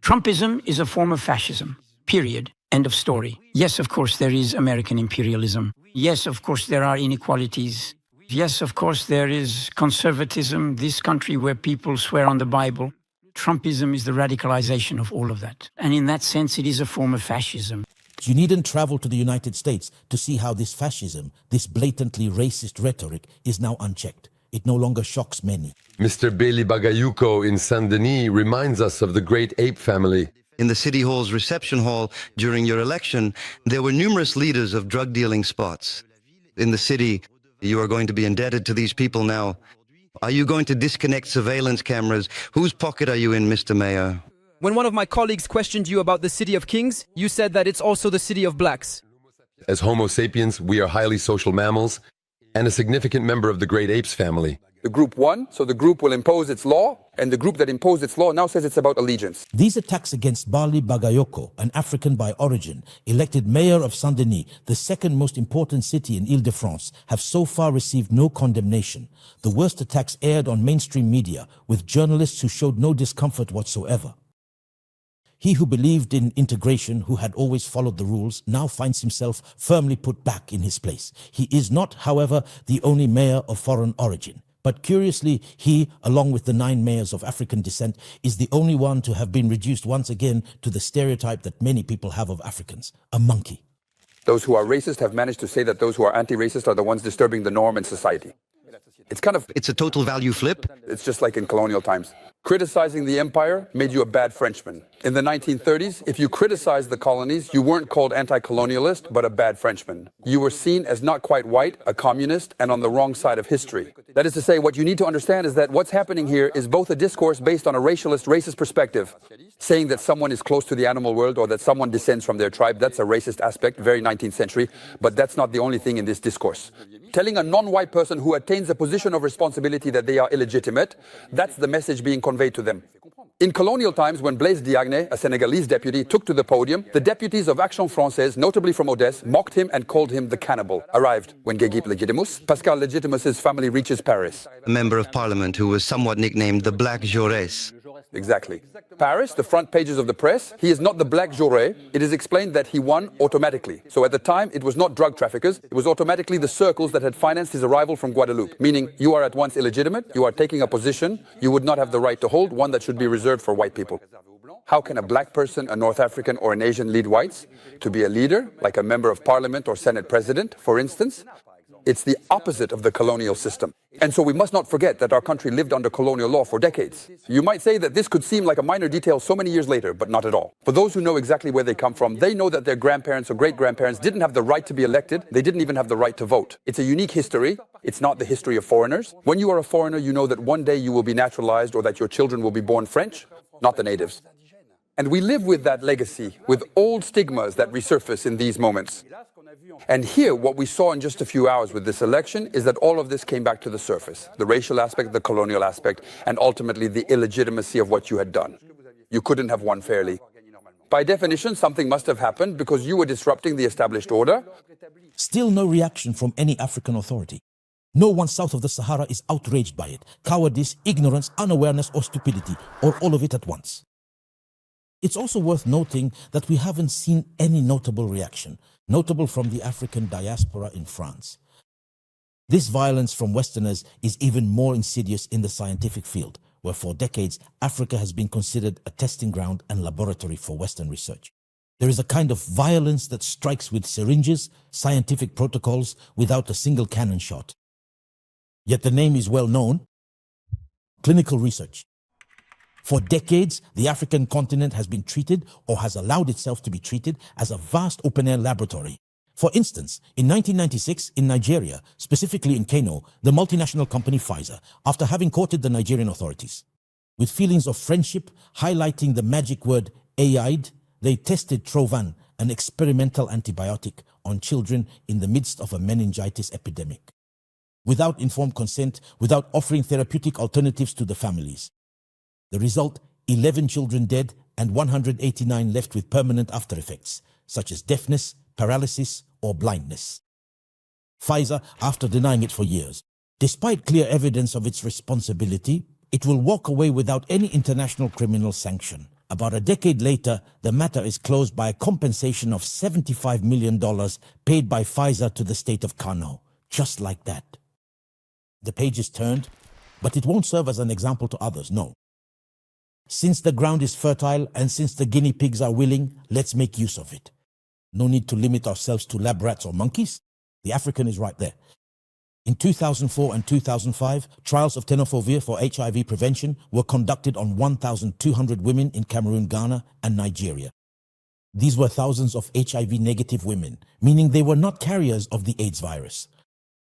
Trumpism is a form of fascism. Period. End of story. Yes, of course, there is American imperialism. Yes, of course, there are inequalities. Yes, of course, there is conservatism, this country where people swear on the Bible. Trumpism is the radicalization of all of that. And in that sense, it is a form of fascism. You needn't travel to the United States to see how this fascism, this blatantly racist rhetoric, is now unchecked. It no longer shocks many. Mr. Bailey Bagayuko in Saint-Denis reminds us of the great ape family. In the City Hall's reception hall during your election, there were numerous leaders of drug-dealing spots. In the city, you are going to be indebted to these people now. Are you going to disconnect surveillance cameras? Whose pocket are you in, Mr. Mayor? When one of my colleagues questioned you about the City of Kings, you said that it's also the City of Blacks. As Homo sapiens, we are highly social mammals and a significant member of the great apes family. The group won, so the group will impose its law, and the group that imposed its law now says it's about allegiance. These attacks against Bali Bagayoko, an African by origin, elected mayor of Saint-Denis, the second most important city in Ile-de-France, have so far received no condemnation. The worst attacks aired on mainstream media, with journalists who showed no discomfort whatsoever. He who believed in integration, who had always followed the rules, now finds himself firmly put back in his place. He is not, however, the only mayor of foreign origin. But curiously, he, along with the 9 mayors of African descent, is the only one to have been reduced once again to the stereotype that many people have of Africans, a monkey. Those who are racist have managed to say that those who are anti-racist are the ones disturbing the norm in society. It's a total value flip. It's just like in colonial times. Criticizing the empire made you a bad Frenchman. In the 1930s, if you criticized the colonies, you weren't called anti-colonialist, but a bad Frenchman. You were seen as not quite white, a communist, and on the wrong side of history. That is to say, what you need to understand is that what's happening here is both a discourse based on a racialist, racist perspective, saying that someone is close to the animal world or that someone descends from their tribe. That's a racist aspect, very 19th century, but that's not the only thing in this discourse. Telling a non-white person who attains a position of responsibility that they are illegitimate, that's the message being conveyed to them. In colonial times, when Blaise Diagne, a Senegalese deputy, took to the podium, the deputies of Action Française, notably from Odessa, mocked him and called him the cannibal. Arrived when Guéguip Legitimus, Pascal Legitimus's family reaches Paris. A member of parliament who was somewhat nicknamed the Black Jaurès. Exactly. Paris, the front pages of the press, he is not the Black Jaurès. It is explained that he won automatically. So at the time, it was not drug traffickers. It was automatically the circles that had financed his arrival from Guadeloupe. Meaning, you are at once illegitimate, you are taking a position you would not have the right to hold, one that should be reserved for white people. How can a black person, a North African or an Asian lead whites? To be a leader, like a member of parliament or Senate president, for instance? It's the opposite of the colonial system. And so we must not forget that our country lived under colonial law for decades. You might say that this could seem like a minor detail so many years later, but not at all. For those who know exactly where they come from, they know that their grandparents or great-grandparents didn't have the right to be elected. They didn't even have the right to vote. It's a unique history. It's not the history of foreigners. When you are a foreigner, you know that one day you will be naturalized or that your children will be born French, not the natives. And we live with that legacy, with old stigmas that resurface in these moments. And here, what we saw in just a few hours with this election is that all of this came back to the surface. The racial aspect, the colonial aspect, and ultimately the illegitimacy of what you had done. You couldn't have won fairly. By definition, something must have happened because you were disrupting the established order. Still no reaction from any African authority. No one south of the Sahara is outraged by it. Cowardice, ignorance, unawareness, or stupidity, or all of it at once. It's also worth noting that we haven't seen any notable reaction, notable from the African diaspora in France. This violence from Westerners is even more insidious in the scientific field, where for decades Africa has been considered a testing ground and laboratory for Western research. There is a kind of violence that strikes with syringes, scientific protocols, without a single cannon shot. Yet the name is well known: clinical research. For decades, the African continent has been treated, or has allowed itself to be treated, as a vast open-air laboratory. For instance, in 1996, in Nigeria, specifically in Kano, the multinational company Pfizer, after having courted the Nigerian authorities, with feelings of friendship highlighting the magic word AID, they tested Trovan, an experimental antibiotic, on children in the midst of a meningitis epidemic. Without informed consent, without offering therapeutic alternatives to the families. The result, 11 children dead and 189 left with permanent after effects, such as deafness, paralysis, or blindness. Pfizer, after denying it for years, despite clear evidence of its responsibility, it will walk away without any international criminal sanction. About a decade later, the matter is closed by a compensation of $75 million paid by Pfizer to the state of Kano, just like that. The page is turned, but it won't serve as an example to others, no. Since the ground is fertile and since the guinea pigs are willing, let's make use of it. No need to limit ourselves to lab rats or monkeys. The African is right there. In 2004 and 2005, trials of tenofovir for HIV prevention were conducted on 1,200 women in Cameroon, Ghana, and Nigeria. These were thousands of HIV-negative women, meaning they were not carriers of the AIDS virus.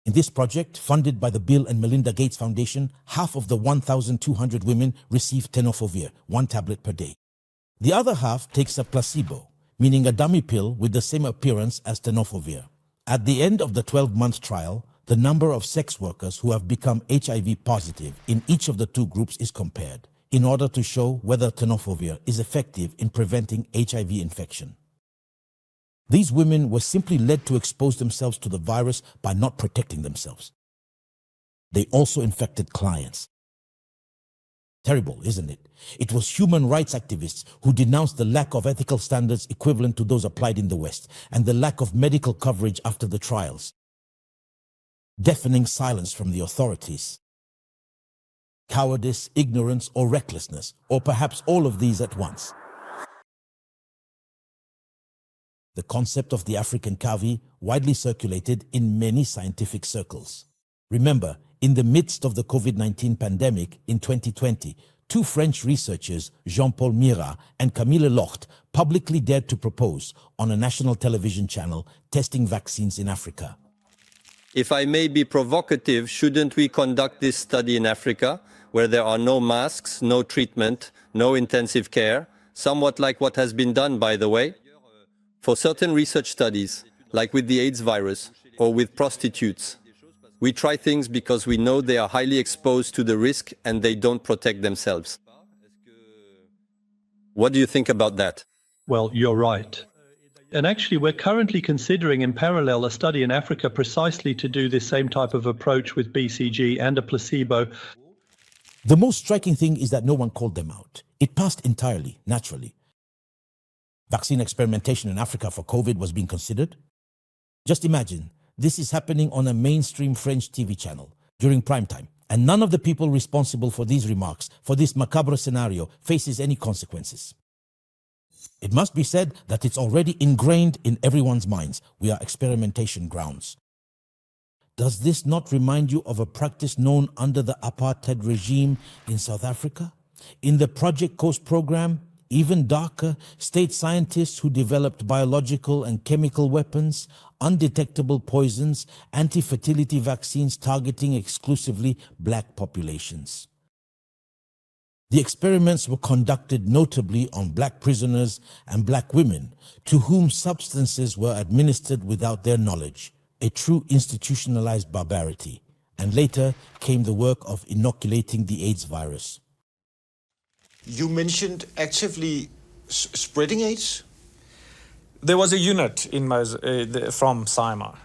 In this project, funded by the Bill and Melinda Gates Foundation, half of the 1,200 women received tenofovir, 1 tablet per day. The other half takes a placebo, meaning a dummy pill with the same appearance as tenofovir. At the end of the 12-month trial, the number of sex workers who have become HIV positive in each of the two groups is compared in order to show whether tenofovir is effective in preventing HIV infection. These women were simply led to expose themselves to the virus by not protecting themselves. They also infected clients. Terrible, isn't it? It was human rights activists who denounced the lack of ethical standards equivalent to those applied in the West and the lack of medical coverage after the trials. Deafening silence from the authorities. Cowardice, ignorance, or recklessness, or perhaps all of these at once. The concept of the African CAVI widely circulated in many scientific circles. Remember, in the midst of the COVID-19 pandemic in 2020, two French researchers, Jean-Paul Mira and Camille Locht, publicly dared to propose on a national television channel testing vaccines in Africa. If I may be provocative, shouldn't we conduct this study in Africa, where there are no masks, no treatment, no intensive care, somewhat like what has been done, by the way, for certain research studies, like with the AIDS virus or with prostitutes? We try things because we know they are highly exposed to the risk and they don't protect themselves. What do you think about that? Well, you're right. And actually, we're currently considering in parallel a study in Africa precisely to do this same type of approach with BCG and a placebo. The most striking thing is that no one called them out. It passed entirely, naturally. Vaccine experimentation in Africa for COVID was being considered. Just imagine, this is happening on a mainstream French TV channel during prime time, and none of the people responsible for these remarks, for this macabre scenario, faces any consequences. It must be said that it's already ingrained in everyone's minds. We are experimentation grounds. Does this not remind you of a practice known under the apartheid regime in South Africa? In the Project Coast program, even darker, state scientists who developed biological and chemical weapons, undetectable poisons, anti-fertility vaccines targeting exclusively black populations. The experiments were conducted notably on black prisoners and black women to whom substances were administered without their knowledge, a true institutionalized barbarity. And later came the work of inoculating the AIDS virus. You mentioned actively spreading AIDS? There was a unit in from SIMA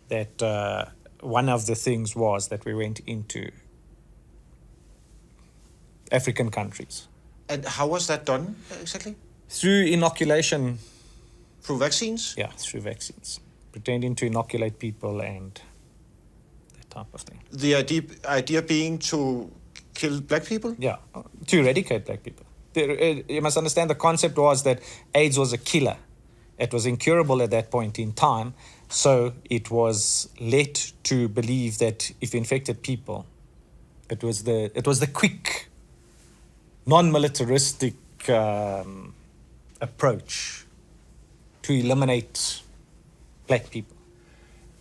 that one of the things was that we went into African countries. And how was that done exactly? Through inoculation. Through vaccines? Yeah, through vaccines. Pretending to inoculate people and that type of thing. The idea being to kill black people? Yeah, to eradicate black people. You must understand the concept was that AIDS was a killer. It was incurable at that point in time, so it was led to believe that if you infected people, it was the quick, non-militaristic approach to eliminate black people.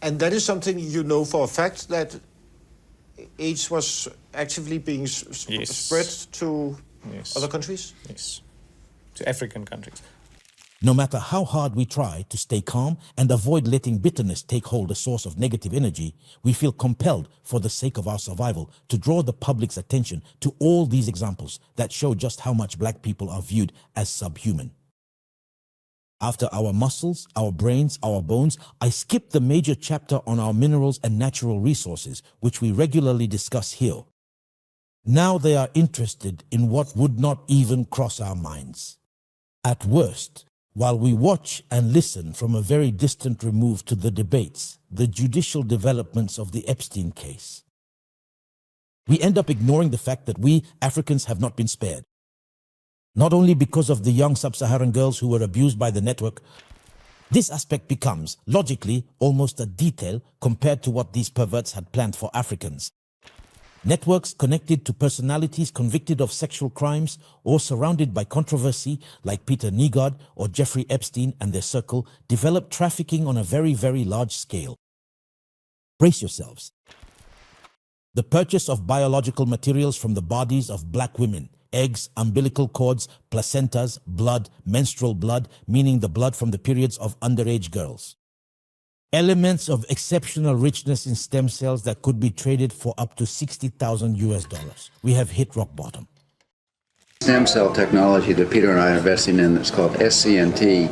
And that is something you know for a fact, that AIDS was actively being spread to other countries? Yes, to African countries. No matter how hard we try to stay calm and avoid letting bitterness take hold a source of negative energy, we feel compelled, for the sake of our survival, to draw the public's attention to all these examples that show just how much black people are viewed as subhuman. After our muscles, our brains, our bones, I skipped the major chapter on our minerals and natural resources, which we regularly discuss here. Now they are interested in what would not even cross our minds. At worst, while we watch and listen from a very distant remove to the debates, the judicial developments of the Epstein case, we end up ignoring the fact that we Africans have not been spared. Not only because of the young sub-Saharan girls who were abused by the network, this aspect becomes, logically, almost a detail compared to what these perverts had planned for Africans. Networks connected to personalities convicted of sexual crimes or surrounded by controversy, like Peter Nygard or Jeffrey Epstein and their circle, developed trafficking on a very, very large scale. Brace yourselves. The purchase of biological materials from the bodies of black women, eggs, umbilical cords, placentas, blood, menstrual blood, meaning the blood from the periods of underage girls. Elements of exceptional richness in stem cells that could be traded for up to $60,000. We have hit rock bottom. Stem cell technology that Peter and I are investing in is called SCNT,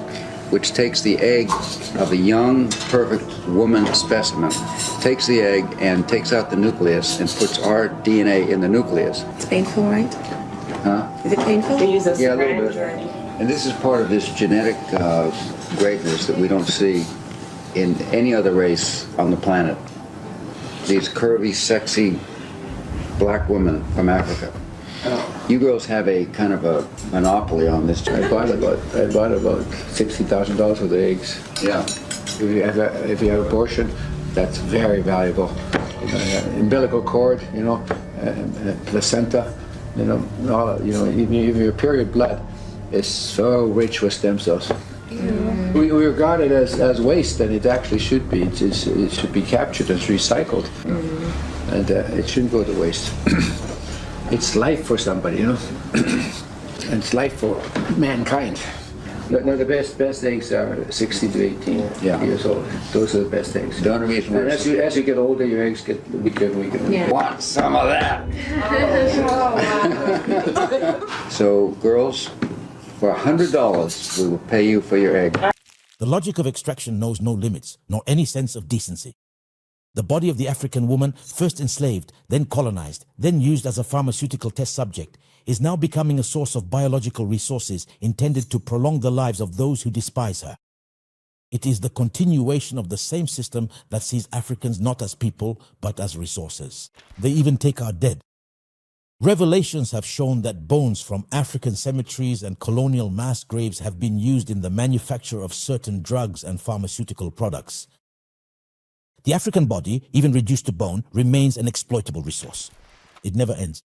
which takes the egg of a young, perfect woman specimen, takes the egg and takes out the nucleus and puts our DNA in the nucleus. It's painful, right? Huh? Is it painful? Yeah, a little bit. And this is part of this genetic greatness that we don't see in any other race on the planet. These curvy, sexy black women from Africa. You girls have a kind of a monopoly on this. I bought about $60,000 worth of eggs. Yeah. If you have abortion, that's very valuable. Umbilical cord, placenta, even your period blood is so rich with stem cells. We regard it as waste, and it actually should be. It should be captured and recycled, and it shouldn't go to waste. It's life for somebody, and it's life for mankind. No, the best eggs are 16 to 18 years old. Those are the best eggs. The only reason and as you get older, your eggs get weaker and weaker. Yeah. Want some of that? So, girls, for $100, we will pay you for your egg. The logic of extraction knows no limits, nor any sense of decency. The body of the African woman, first enslaved, then colonized, then used as a pharmaceutical test subject, is now becoming a source of biological resources intended to prolong the lives of those who despise her. It is the continuation of the same system that sees Africans not as people, but as resources. They even take our dead. Revelations have shown that bones from African cemeteries and colonial mass graves have been used in the manufacture of certain drugs and pharmaceutical products. The African body, even reduced to bone, remains an exploitable resource. It never ends.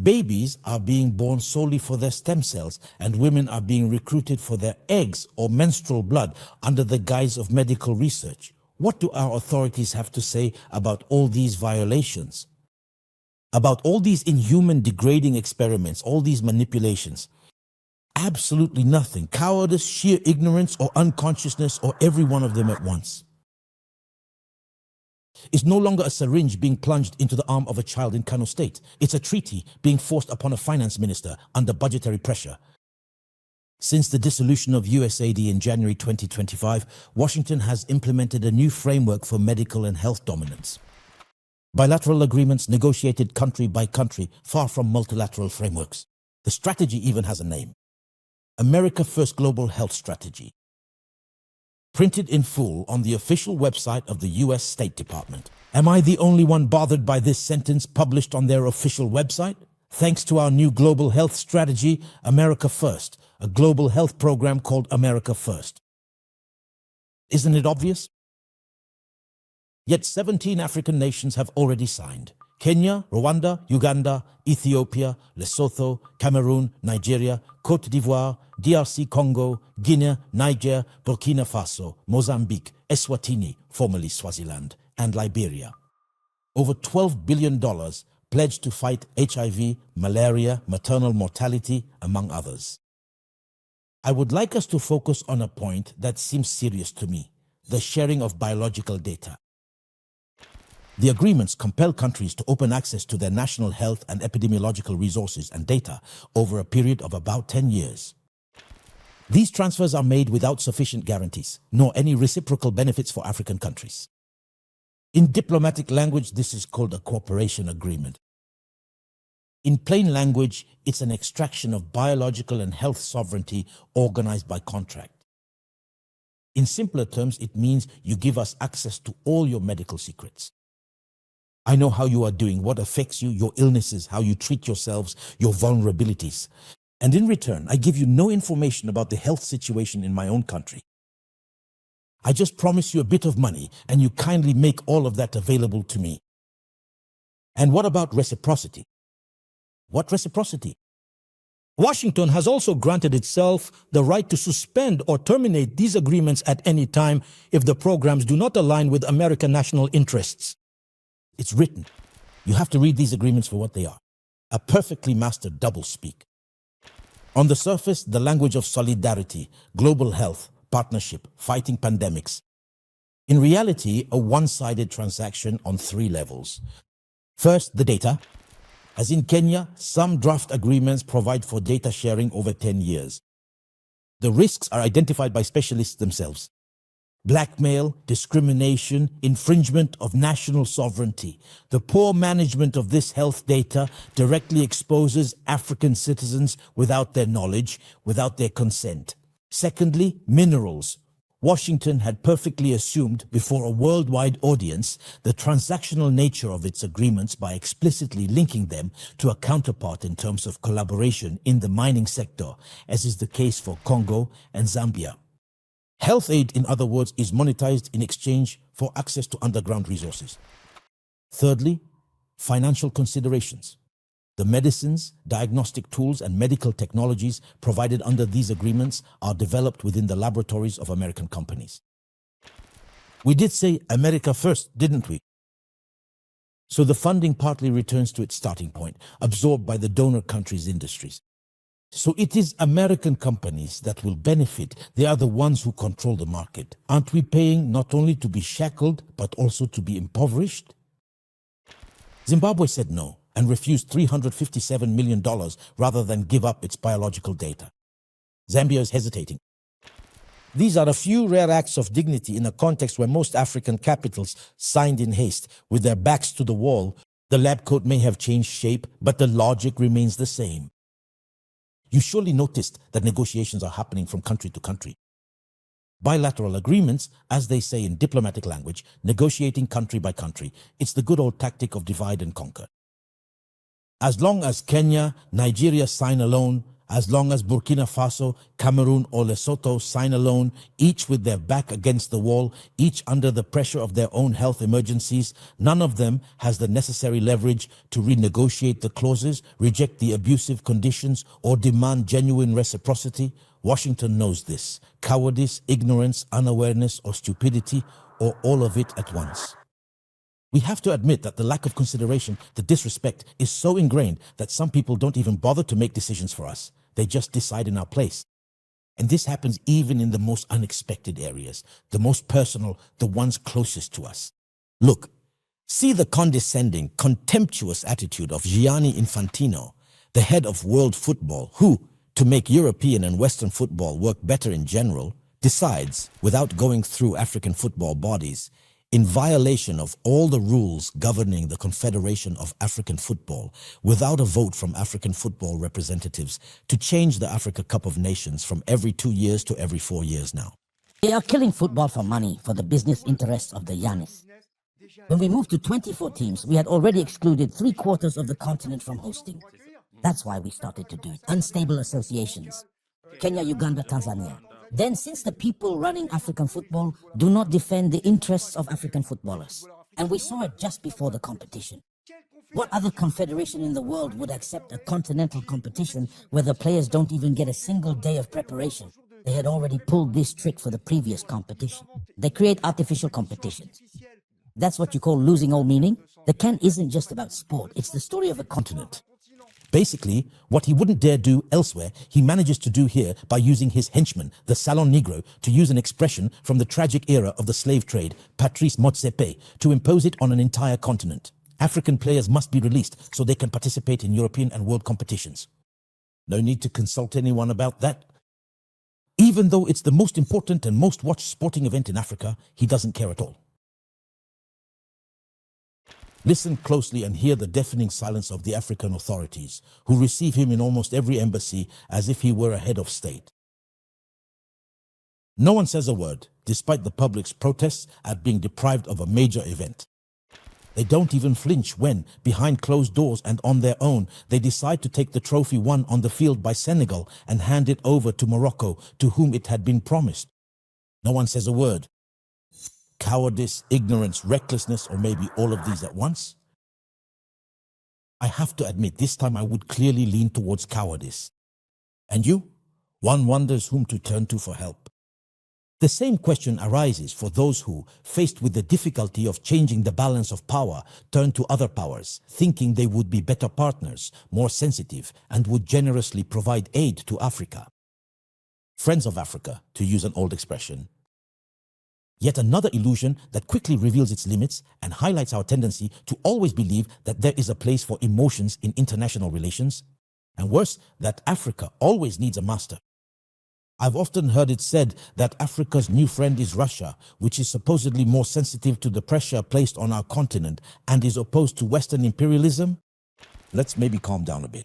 Babies are being born solely for their stem cells, and women are being recruited for their eggs or menstrual blood under the guise of medical research. What do our authorities have to say about all these violations? About all these inhuman, degrading experiments, all these manipulations? Absolutely nothing. Cowardice, sheer ignorance, or unconsciousness, or every one of them at once. It's no longer a syringe being plunged into the arm of a child in Kano State. It's a treaty being forced upon a finance minister under budgetary pressure. Since the dissolution of USAID in January 2025, Washington has implemented a new framework for medical and health dominance. Bilateral agreements negotiated country by country, far from multilateral frameworks. The strategy even has a name: America First Global Health Strategy. Printed in full on the official website of the U.S. State Department. Am I the only one bothered by this sentence published on their official website? Thanks to our new global health strategy, America First, a global health program called America First. Isn't it obvious? Yet 17 African nations have already signed. Kenya, Rwanda, Uganda, Ethiopia, Lesotho, Cameroon, Nigeria, Côte d'Ivoire, DRC Congo, Guinea, Niger, Burkina Faso, Mozambique, Eswatini, formerly Swaziland, and Liberia. Over $12 billion pledged to fight HIV, malaria, maternal mortality, among others. I would like us to focus on a point that seems serious to me: the sharing of biological data. The agreements compel countries to open access to their national health and epidemiological resources and data over a period of about 10 years. These transfers are made without sufficient guarantees, nor any reciprocal benefits for African countries. In diplomatic language, this is called a cooperation agreement. In plain language, it's an extraction of biological and health sovereignty organized by contract. In simpler terms, it means you give us access to all your medical secrets. I know how you are doing, what affects you, your illnesses, how you treat yourselves, your vulnerabilities. And in return, I give you no information about the health situation in my own country. I just promise you a bit of money, and you kindly make all of that available to me. And what about reciprocity? What reciprocity? Washington has also granted itself the right to suspend or terminate these agreements at any time if the programs do not align with American national interests. It's written. You have to read these agreements for what they are: a perfectly mastered doublespeak. On the surface, the language of solidarity, global health, partnership, fighting pandemics. In reality, a one-sided transaction on 3 levels. First, the data. As in Kenya, some draft agreements provide for data sharing over 10 years. The risks are identified by specialists themselves: blackmail, discrimination, infringement of national sovereignty. The poor management of this health data directly exposes African citizens without their knowledge, without their consent. Secondly, minerals. Washington had perfectly assumed before a worldwide audience the transactional nature of its agreements by explicitly linking them to a counterpart in terms of collaboration in the mining sector, as is the case for Congo and Zambia. Health aid, in other words, is monetized in exchange for access to underground resources. Thirdly, financial considerations. The medicines, diagnostic tools, and medical technologies provided under these agreements are developed within the laboratories of American companies. We did say America first, didn't we? So the funding partly returns to its starting point, absorbed by the donor countries' industries. So it is American companies that will benefit. They are the ones who control the market. Aren't we paying not only to be shackled, but also to be impoverished? Zimbabwe said no and refused $357 million rather than give up its biological data. Zambia is hesitating. These are a few rare acts of dignity in a context where most African capitals signed in haste with their backs to the wall. The lab coat may have changed shape, but the logic remains the same. You surely noticed that negotiations are happening from country to country. Bilateral agreements, as they say in diplomatic language, negotiating country by country. It's the good old tactic of divide and conquer. As long as Kenya, Nigeria sign alone, as long as Burkina Faso, Cameroon, or Lesotho sign alone, each with their back against the wall, each under the pressure of their own health emergencies, none of them has the necessary leverage to renegotiate the clauses, reject the abusive conditions, or demand genuine reciprocity. Washington knows this. Cowardice, ignorance, unawareness, or stupidity, or all of it at once. We have to admit that the lack of consideration, the disrespect, is so ingrained that some people don't even bother to make decisions for us. They just decide in our place. And this happens even in the most unexpected areas, the most personal, the ones closest to us. Look, see the condescending, contemptuous attitude of Gianni Infantino, the head of world football, who, to make European and Western football work better in general, decides, without going through African football bodies, in violation of all the rules governing the Confederation of African Football, without a vote from African football representatives, to change the Africa Cup of Nations from every 2 years to every 4 years now. They are killing football for money, for the business interests of the Yanis. When we moved to 24 teams, we had already excluded 3/4 of the continent from hosting. That's why we started to do it. Unstable associations. Kenya, Uganda, Tanzania. Then, since the people running African football do not defend the interests of African footballers, and we saw it just before the competition. What other confederation in the world would accept a continental competition where the players don't even get a single day of preparation? They had already pulled this trick for the previous competition. They create artificial competitions. That's what you call losing all meaning? The CAN isn't just about sport, it's the story of a continent. Basically, what he wouldn't dare do elsewhere, he manages to do here by using his henchman, the Salon Negro, to use an expression from the tragic era of the slave trade, Patrice Motsepe, to impose it on an entire continent. African players must be released so they can participate in European and world competitions. No need to consult anyone about that. Even though it's the most important and most watched sporting event in Africa, he doesn't care at all. Listen closely and hear the deafening silence of the African authorities, who receive him in almost every embassy as if he were a head of state. No one says a word, despite the public's protests at being deprived of a major event. They don't even flinch when, behind closed doors and on their own, they decide to take the trophy won on the field by Senegal and hand it over to Morocco, to whom it had been promised. No one says a word. Cowardice, ignorance, recklessness, or maybe all of these at once? I have to admit, this time I would clearly lean towards cowardice. And you? One wonders whom to turn to for help. The same question arises for those who, faced with the difficulty of changing the balance of power, turn to other powers, thinking they would be better partners, more sensitive, and would generously provide aid to Africa. Friends of Africa, to use an old expression. Yet another illusion that quickly reveals its limits and highlights our tendency to always believe that there is a place for emotions in international relations, and worse, that Africa always needs a master. I've often heard it said that Africa's new friend is Russia, which is supposedly more sensitive to the pressure placed on our continent and is opposed to Western imperialism. Let's maybe calm down a bit.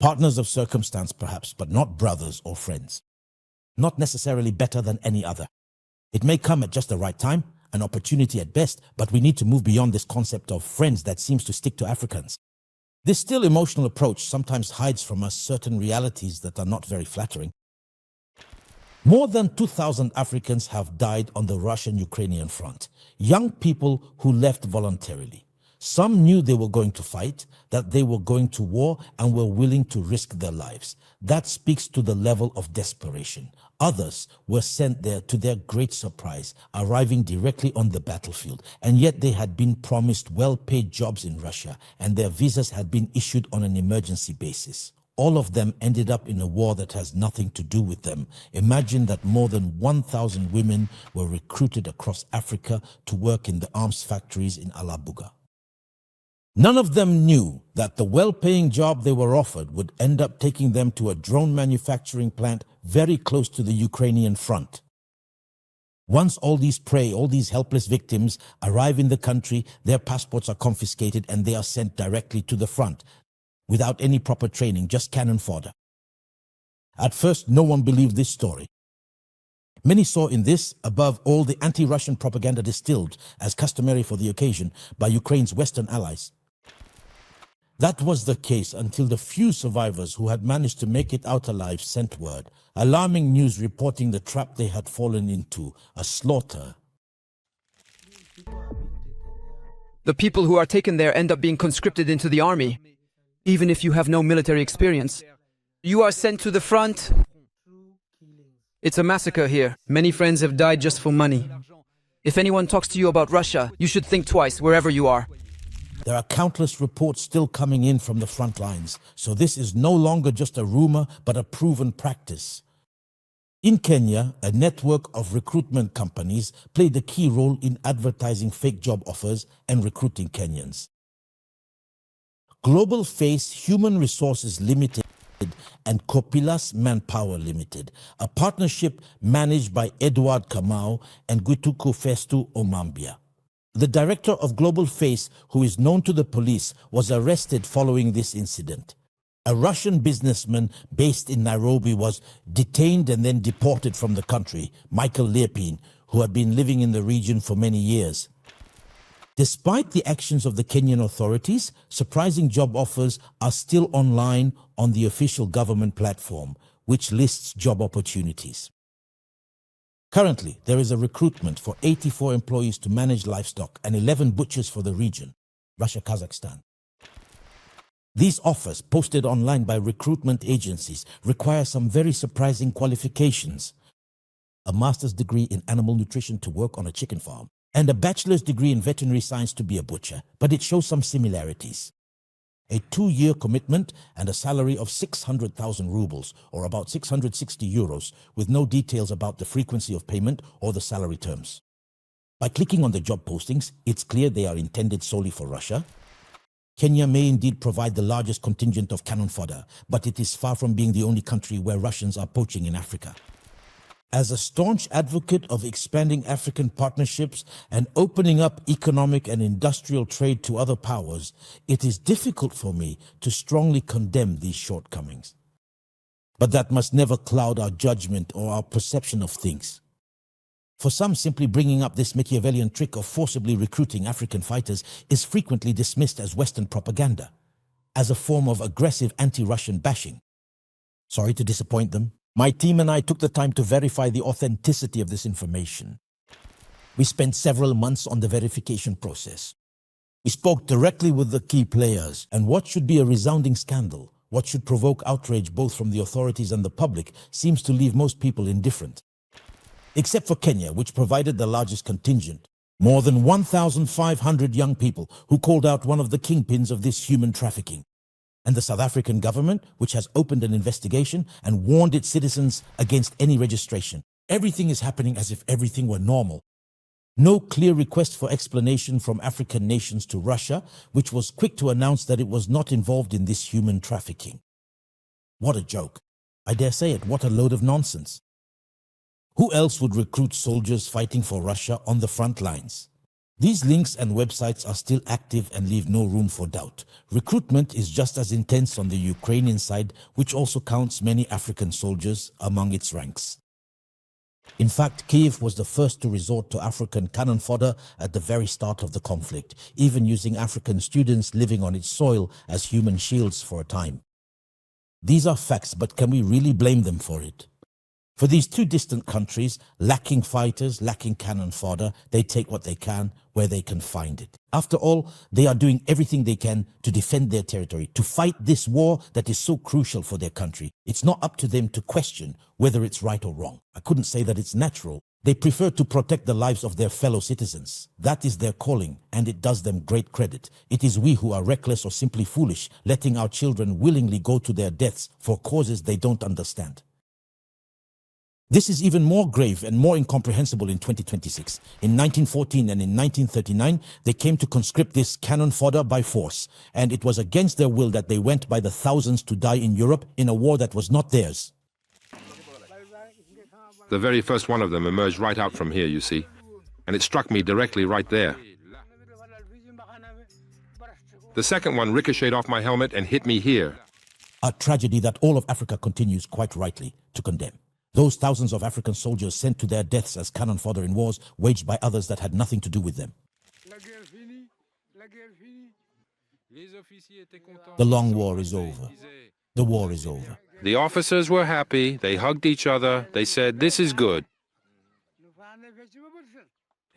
Partners of circumstance perhaps, but not brothers or friends. Not necessarily better than any other. It may come at just the right time, an opportunity at best, but we need to move beyond this concept of friends that seems to stick to Africans. This still emotional approach sometimes hides from us certain realities that are not very flattering. More than 2,000 Africans have died on the Russian-Ukrainian front, young people who left voluntarily. Some knew they were going to fight, that they were going to war, and were willing to risk their lives. That speaks to the level of desperation. Others were sent there to their great surprise, arriving directly on the battlefield, and yet they had been promised well-paid jobs in Russia, and their visas had been issued on an emergency basis. All of them ended up in a war that has nothing to do with them. Imagine that more than 1,000 women were recruited across Africa to work in the arms factories in Alabuga. None of them knew that the well-paying job they were offered would end up taking them to a drone manufacturing plant very close to the Ukrainian front. Once all these prey, all these helpless victims arrive in the country, their passports are confiscated and they are sent directly to the front, without any proper training, just cannon fodder. At first, no one believed this story. Many saw in this, above all, the anti-Russian propaganda distilled, as customary for the occasion, by Ukraine's Western allies. That was the case until the few survivors who had managed to make it out alive sent word, alarming news reporting the trap they had fallen into, a slaughter. The people who are taken there end up being conscripted into the army, even if you have no military experience. You are sent to the front. It's a massacre here. Many friends have died just for money. If anyone talks to you about Russia, you should think twice wherever you are. There are countless reports still coming in from the front lines, so this is no longer just a rumor, but a proven practice. In Kenya, a network of recruitment companies played a key role in advertising fake job offers and recruiting Kenyans. Global Face Human Resources Limited and Copilas Manpower Limited, a partnership managed by Edward Kamau and Guituku Festu Omambia. The director of Global Face, who is known to the police, was arrested following this incident. A Russian businessman based in Nairobi was detained and then deported from the country, Michael Lepin, who had been living in the region for many years. Despite the actions of the Kenyan authorities, surprising job offers are still online on the official government platform, which lists job opportunities. Currently, there is a recruitment for 84 employees to manage livestock and 11 butchers for the region, Russia, Kazakhstan. These offers, posted online by recruitment agencies, require some very surprising qualifications. A master's degree in animal nutrition to work on a chicken farm, and a bachelor's degree in veterinary science to be a butcher, but it shows some similarities. a 2-year commitment and a salary of 600,000 rubles, or about 660 euros, with no details about the frequency of payment or the salary terms. By clicking on the job postings, it's clear they are intended solely for Russia. Kenya may indeed provide the largest contingent of cannon fodder, but it is far from being the only country where Russians are poaching in Africa. As a staunch advocate of expanding African partnerships and opening up economic and industrial trade to other powers, it is difficult for me to strongly condemn these shortcomings. But that must never cloud our judgment or our perception of things. For some, simply bringing up this Machiavellian trick of forcibly recruiting African fighters is frequently dismissed as Western propaganda, as a form of aggressive anti-Russian bashing. Sorry to disappoint them. My team and I took the time to verify the authenticity of this information. We spent several months on the verification process. We spoke directly with the key players, and what should be a resounding scandal, what should provoke outrage both from the authorities and the public, seems to leave most people indifferent. Except for Kenya, which provided the largest contingent, more than 1,500 young people who called out one of the kingpins of this human trafficking. And the South African government, which has opened an investigation and warned its citizens against any registration. Everything is happening as if everything were normal. No clear request for explanation from African nations to Russia, which was quick to announce that it was not involved in this human trafficking. What a joke. I dare say it, what a load of nonsense. Who else would recruit soldiers fighting for Russia on the front lines? These links and websites are still active and leave no room for doubt. Recruitment is just as intense on the Ukrainian side, which also counts many African soldiers among its ranks. In fact, Kyiv was the first to resort to African cannon fodder at the very start of the conflict, even using African students living on its soil as human shields for a time. These are facts, but can we really blame them for it? For these two distant countries, lacking fighters, lacking cannon fodder, they take what they can where they can find it. After all, they are doing everything they can to defend their territory, to fight this war that is so crucial for their country. It's not up to them to question whether it's right or wrong. I couldn't say that it's natural. They prefer to protect the lives of their fellow citizens. That is their calling, and it does them great credit. It is we who are reckless or simply foolish, letting our children willingly go to their deaths for causes they don't understand. This is even more grave and more incomprehensible in 2026. In 1914 and in 1939, they came to conscript this cannon fodder by force, and it was against their will that they went by the thousands to die in Europe in a war that was not theirs. The very first one of them emerged right out from here, you see, and it struck me directly right there. The second one ricocheted off my helmet and hit me here. A tragedy that all of Africa continues quite rightly to condemn. Those thousands of African soldiers sent to their deaths as cannon fodder in wars waged by others that had nothing to do with them. The long war is over. The war is over. The officers were happy. They hugged each other. They said, "This is good."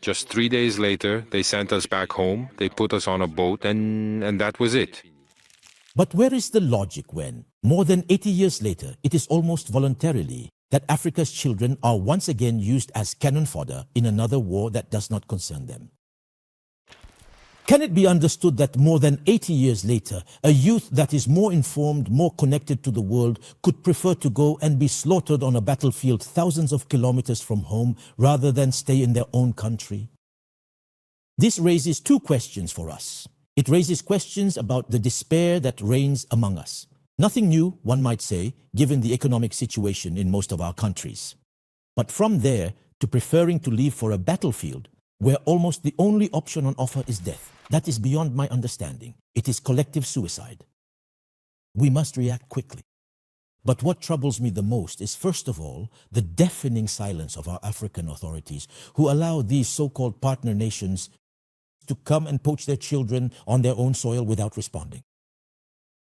Just 3 days later, they sent us back home. They put us on a boat, and that was it. But where is the logic when, more than 80 years later, it is almost voluntarily that Africa's children are once again used as cannon fodder in another war that does not concern them? Can it be understood that more than 80 years later, a youth that is more informed, more connected to the world, could prefer to go and be slaughtered on a battlefield thousands of kilometers from home rather than stay in their own country? This raises two questions for us. It raises questions about the despair that reigns among us. Nothing new, one might say, given the economic situation in most of our countries. But from there to preferring to leave for a battlefield where almost the only option on offer is death, that is beyond my understanding. It is collective suicide. We must react quickly. But what troubles me the most is, first of all, the deafening silence of our African authorities who allow these so-called partner nations to come and poach their children on their own soil without responding.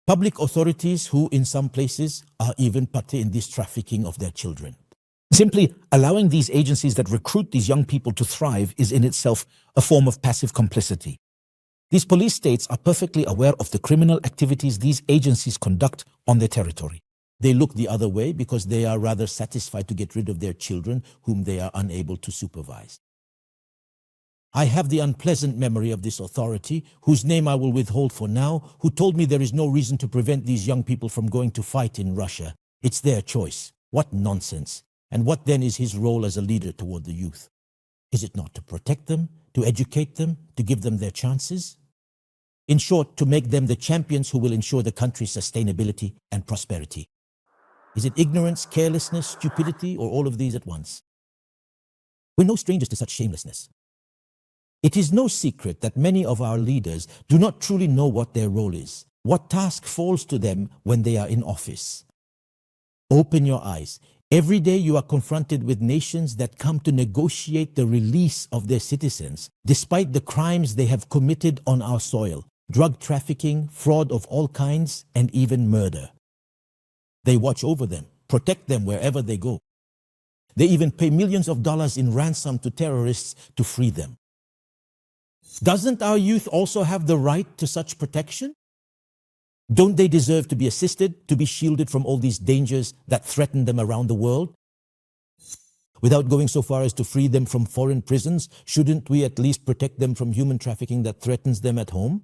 Public authorities who, in some places, are even party in this trafficking of their children. Simply allowing these agencies that recruit these young people to thrive is in itself a form of passive complicity. These police states are perfectly aware of the criminal activities these agencies conduct on their territory. They look the other way because they are rather satisfied to get rid of their children whom they are unable to supervise. I have the unpleasant memory of this authority, whose name I will withhold for now, who told me there is no reason to prevent these young people from going to fight in Russia. It's their choice. What nonsense. And what then is his role as a leader toward the youth? Is it not to protect them, to educate them, to give them their chances? In short, to make them the champions who will ensure the country's sustainability and prosperity. Is it ignorance, carelessness, stupidity, or all of these at once? We're no strangers to such shamelessness. It is no secret that many of our leaders do not truly know what their role is, what task falls to them when they are in office. Open your eyes. Every day you are confronted with nations that come to negotiate the release of their citizens, despite the crimes they have committed on our soil, drug trafficking, fraud of all kinds, and even murder. They watch over them, protect them wherever they go. They even pay millions of dollars in ransom to terrorists to free them. Doesn't our youth also have the right to such protection? Don't they deserve to be assisted, to be shielded from all these dangers that threaten them around the world? Without going so far as to free them from foreign prisons, shouldn't we at least protect them from human trafficking that threatens them at home?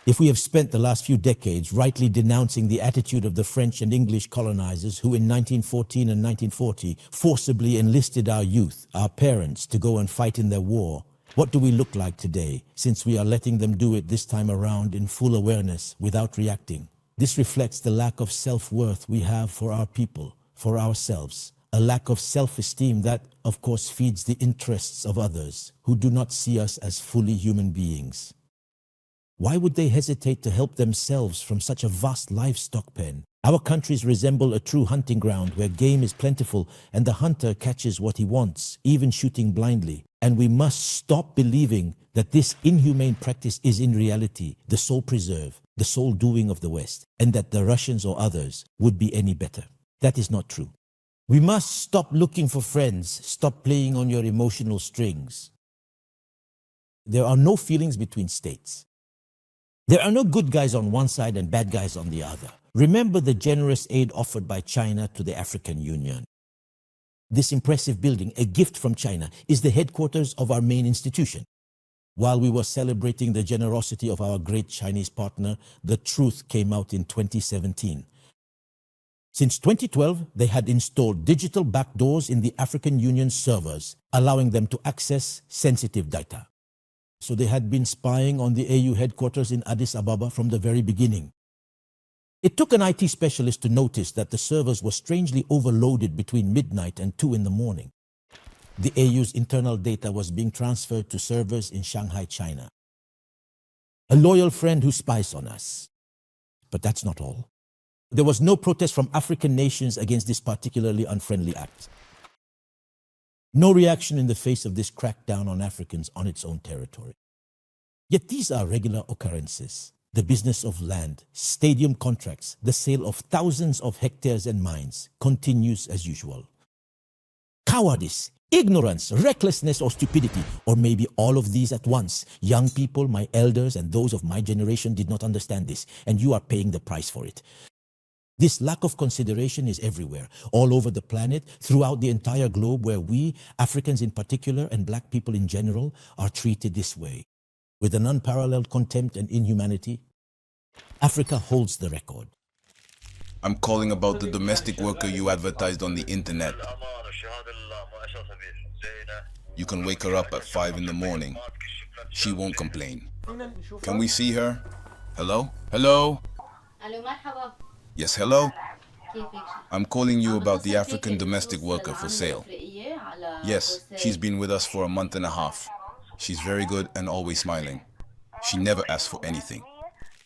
If we have spent the last few decades rightly denouncing the attitude of the French and English colonizers who in 1914 and 1940 forcibly enlisted our youth, our parents, to go and fight in their war, what do we look like today, since we are letting them do it this time around in full awareness, without reacting? This reflects the lack of self-worth we have for our people, for ourselves, a lack of self-esteem that, of course, feeds the interests of others who do not see us as fully human beings. Why would they hesitate to help themselves from such a vast livestock pen? Our countries resemble a true hunting ground where game is plentiful and the hunter catches what he wants, even shooting blindly. And we must stop believing that this inhumane practice is in reality the sole preserve, the sole doing of the West, and that the Russians or others would be any better. That is not true. We must stop looking for friends, stop playing on your emotional strings. There are no feelings between states. There are no good guys on one side and bad guys on the other. Remember the generous aid offered by China to the African Union. This impressive building, a gift from China, is the headquarters of our main institution. While we were celebrating the generosity of our great Chinese partner, the truth came out in 2017. Since 2012, they had installed digital backdoors in the African Union servers, allowing them to access sensitive data. So they had been spying on the AU headquarters in Addis Ababa from the very beginning. It took an IT specialist to notice that the servers were strangely overloaded between midnight and 2 in the morning. The AU's internal data was being transferred to servers in Shanghai, China. A loyal friend who spies on us. But that's not all. There was no protest from African nations against this particularly unfriendly act. No reaction in the face of this crackdown on Africans on its own territory. Yet these are regular occurrences. The business of land, stadium contracts, the sale of thousands of hectares and mines continues as usual. Cowardice, ignorance, recklessness, or stupidity, or maybe all of these at once. Young people, my elders, and those of my generation did not understand this, and you are paying the price for it. This lack of consideration is everywhere, all over the planet, throughout the entire globe, where we, Africans in particular, and black people in general, are treated this way. With an unparalleled contempt and inhumanity, Africa holds the record. I'm calling about the domestic worker you advertised on the internet. You can wake her up at 5 in the morning. She won't complain. Can we see her? Hello? Hello? Yes, hello? I'm calling you about the African domestic worker for sale. Yes, she's been with us for a month and a half. She's very good and always smiling. She never asks for anything.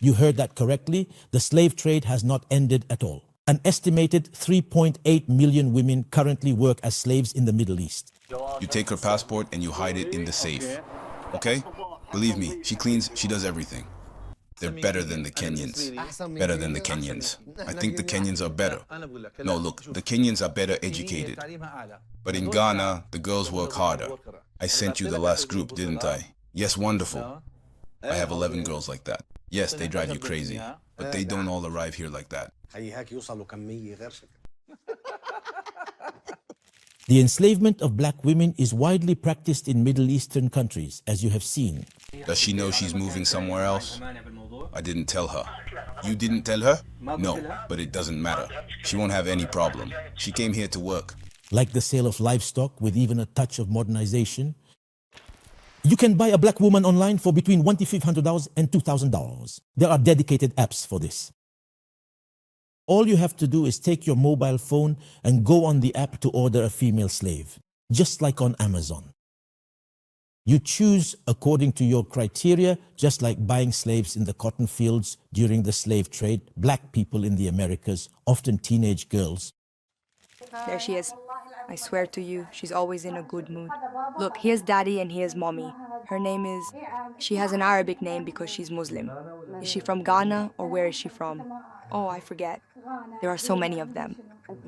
You heard that correctly. The slave trade has not ended at all. An estimated 3.8 million women currently work as slaves in the Middle East. You take her passport and you hide it in the safe. Okay? Believe me, she cleans, she does everything. They're better than the Kenyans. Better than the Kenyans. I think the Kenyans are better. No, look, the Kenyans are better educated. But in Ghana, the girls work harder. I sent you the last group, didn't I? Yes, wonderful. I have 11 girls like that. Yes, they drive you crazy, but they don't all arrive here like that. The enslavement of black women is widely practiced in Middle Eastern countries, as you have seen. Does she know she's moving somewhere else? I didn't tell her. You didn't tell her? No, but it doesn't matter. She won't have any problem. She came here to work. Like the sale of livestock with even a touch of modernization, you can buy a black woman online for between $1,500 and $2,000. There are dedicated apps for this. All you have to do is take your mobile phone and go on the app to order a female slave, just like on Amazon. You choose according to your criteria, just like buying slaves in the cotton fields during the slave trade, black people in the Americas, often teenage girls. There she is. I swear to you, she's always in a good mood. Look, here's Daddy and here's Mommy. Her name is... She has an Arabic name because she's Muslim. Is she from Ghana or where is she from? Oh, I forget. There are so many of them.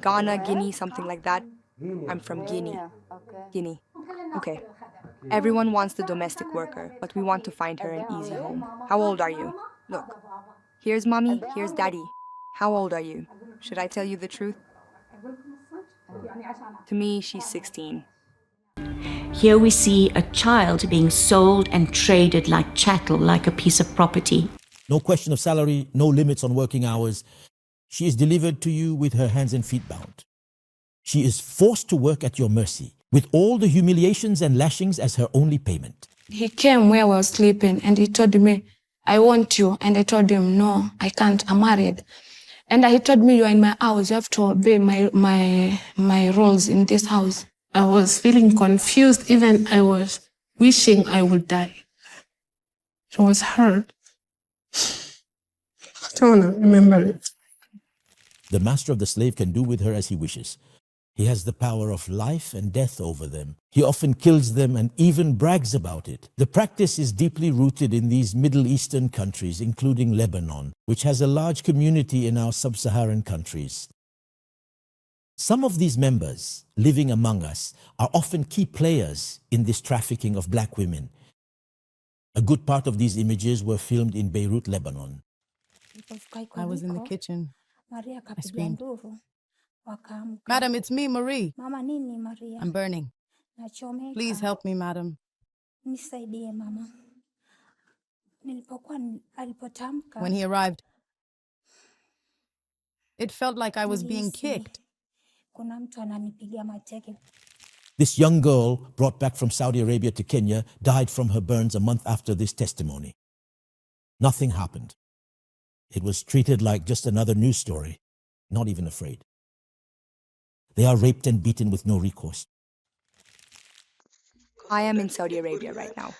Ghana, Guinea, something like that. I'm from Guinea. Guinea. Okay. Everyone wants the domestic worker, but we want to find her an easy home. How old are you? Look. Here's Mommy, here's Daddy. How old are you? Should I tell you the truth? To me, she's 16. Here we see a child being sold and traded like chattel, like a piece of property. No question of salary, no limits on working hours. She is delivered to you with her hands and feet bound. She is forced to work at your mercy, with all the humiliations and lashings as her only payment. He came where I was sleeping and he told me, I want you. And I told him, no, I can't, I'm married. And he told me, you are in my house, you have to obey my roles in this house. I was feeling confused, even I was wishing I would die. It was hard. I don't want to remember it. The master of the slave can do with her as he wishes. He has the power of life and death over them. He often kills them and even brags about it. The practice is deeply rooted in these Middle Eastern countries, including Lebanon, which has a large community in our sub-Saharan countries. Some of these members living among us are often key players in this trafficking of black women. A good part of these images were filmed in Beirut, Lebanon. I was in the kitchen. I screamed, Madam, it's me, Marie. I'm burning. Please help me, madam. When he arrived, it felt like I was being kicked. This young girl, brought back from Saudi Arabia to Kenya, died from her burns a month after this testimony. Nothing happened. It was treated like just another news story, not even afraid. They are raped and beaten with no recourse. I am in Saudi Arabia right now.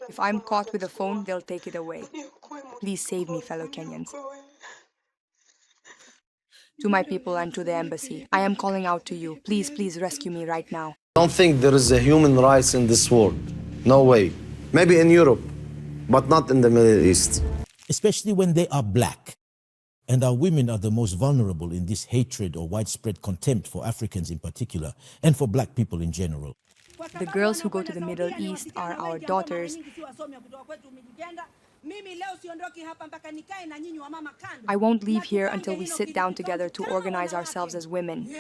If I'm caught with a phone, they'll take it away. Please save me, fellow Kenyans. To my people and to the embassy, I am calling out to you. Please, please rescue me right now. I don't think there is a human rights in this world. No way. Maybe in Europe, but not in the Middle East. Especially when they are black. And our women are the most vulnerable in this hatred or widespread contempt for Africans in particular, and for black people in general. The girls who go to the Middle East are our daughters. I won't leave here until we sit down together to organize ourselves as women.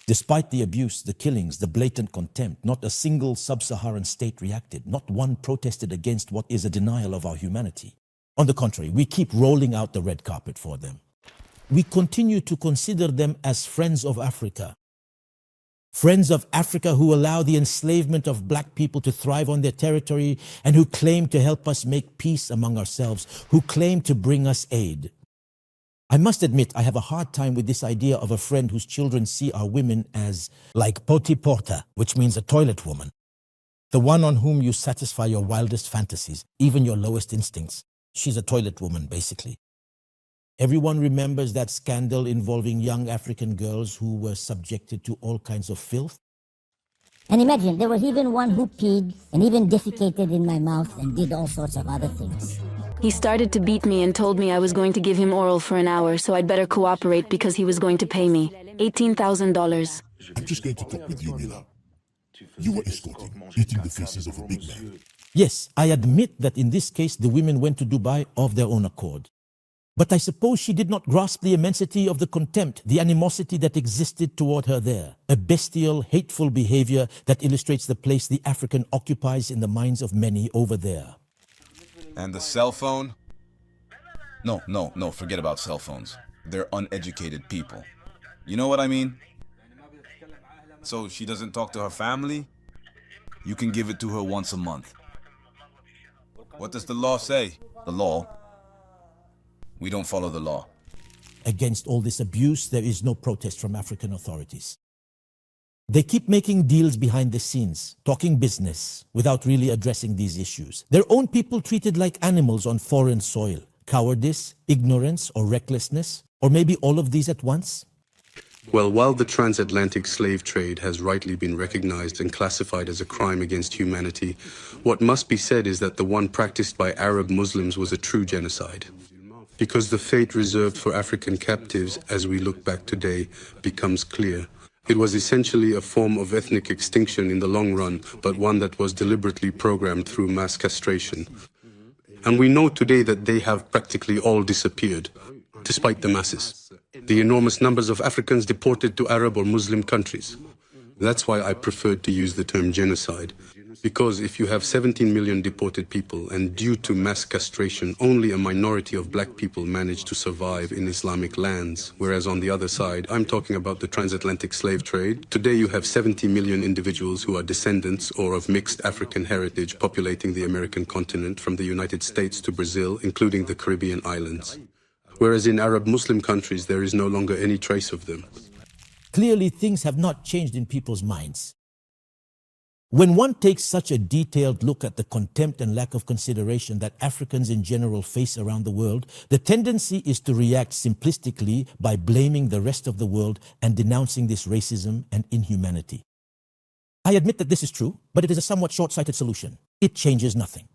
Despite the abuse, the killings, the blatant contempt, not a single sub-Saharan state reacted. Not one protested against what is a denial of our humanity. On the contrary, we keep rolling out the red carpet for them. We continue to consider them as friends of Africa. Friends of Africa who allow the enslavement of black people to thrive on their territory and who claim to help us make peace among ourselves, who claim to bring us aid. I must admit, I have a hard time with this idea of a friend whose children see our women as like poti porta, which means a toilet woman. The one on whom you satisfy your wildest fantasies, even your lowest instincts. She's a toilet woman, basically. Everyone remembers that scandal involving young African girls who were subjected to all kinds of filth. And imagine, there was even one who peed and even defecated in my mouth and did all sorts of other things. He started to beat me and told me I was going to give him oral for an hour, so I'd better cooperate because he was going to pay me $18,000. I'm just going to talk with you, Mila. You were escorting, eating the faces of a big man. Yes, I admit that in this case, the women went to Dubai of their own accord. But I suppose she did not grasp the immensity of the contempt, the animosity that existed toward her there, a bestial, hateful behavior that illustrates the place the African occupies in the minds of many over there. And the cell phone? No, forget about cell phones. They're uneducated people. You know what I mean? So she doesn't talk to her family? You can give it to her once a month. What does the law say? The law? We don't follow the law. Against all this abuse, there is no protest from African authorities. They keep making deals behind the scenes, talking business, without really addressing these issues. Their own people treated like animals on foreign soil. Cowardice, ignorance, or recklessness, or maybe all of these at once? Well, while the transatlantic slave trade has rightly been recognized and classified as a crime against humanity, what must be said is that the one practiced by Arab Muslims was a true genocide. Because the fate reserved for African captives, as we look back today, becomes clear. It was essentially a form of ethnic extinction in the long run, but one that was deliberately programmed through mass castration. And we know today that they have practically all disappeared, despite the masses. The enormous numbers of Africans deported to Arab or Muslim countries. That's why I preferred to use the term genocide. Because if you have 17 million deported people, and due to mass castration, only a minority of black people manage to survive in Islamic lands, whereas on the other side, I'm talking about the transatlantic slave trade. Today you have 70 million individuals who are descendants or of mixed African heritage populating the American continent from the United States to Brazil, including the Caribbean islands. Whereas in Arab Muslim countries, there is no longer any trace of them. Clearly, things have not changed in people's minds. When one takes such a detailed look at the contempt and lack of consideration that Africans in general face around the world, the tendency is to react simplistically by blaming the rest of the world and denouncing this racism and inhumanity. I admit that this is true, but it is a somewhat short-sighted solution. It changes nothing.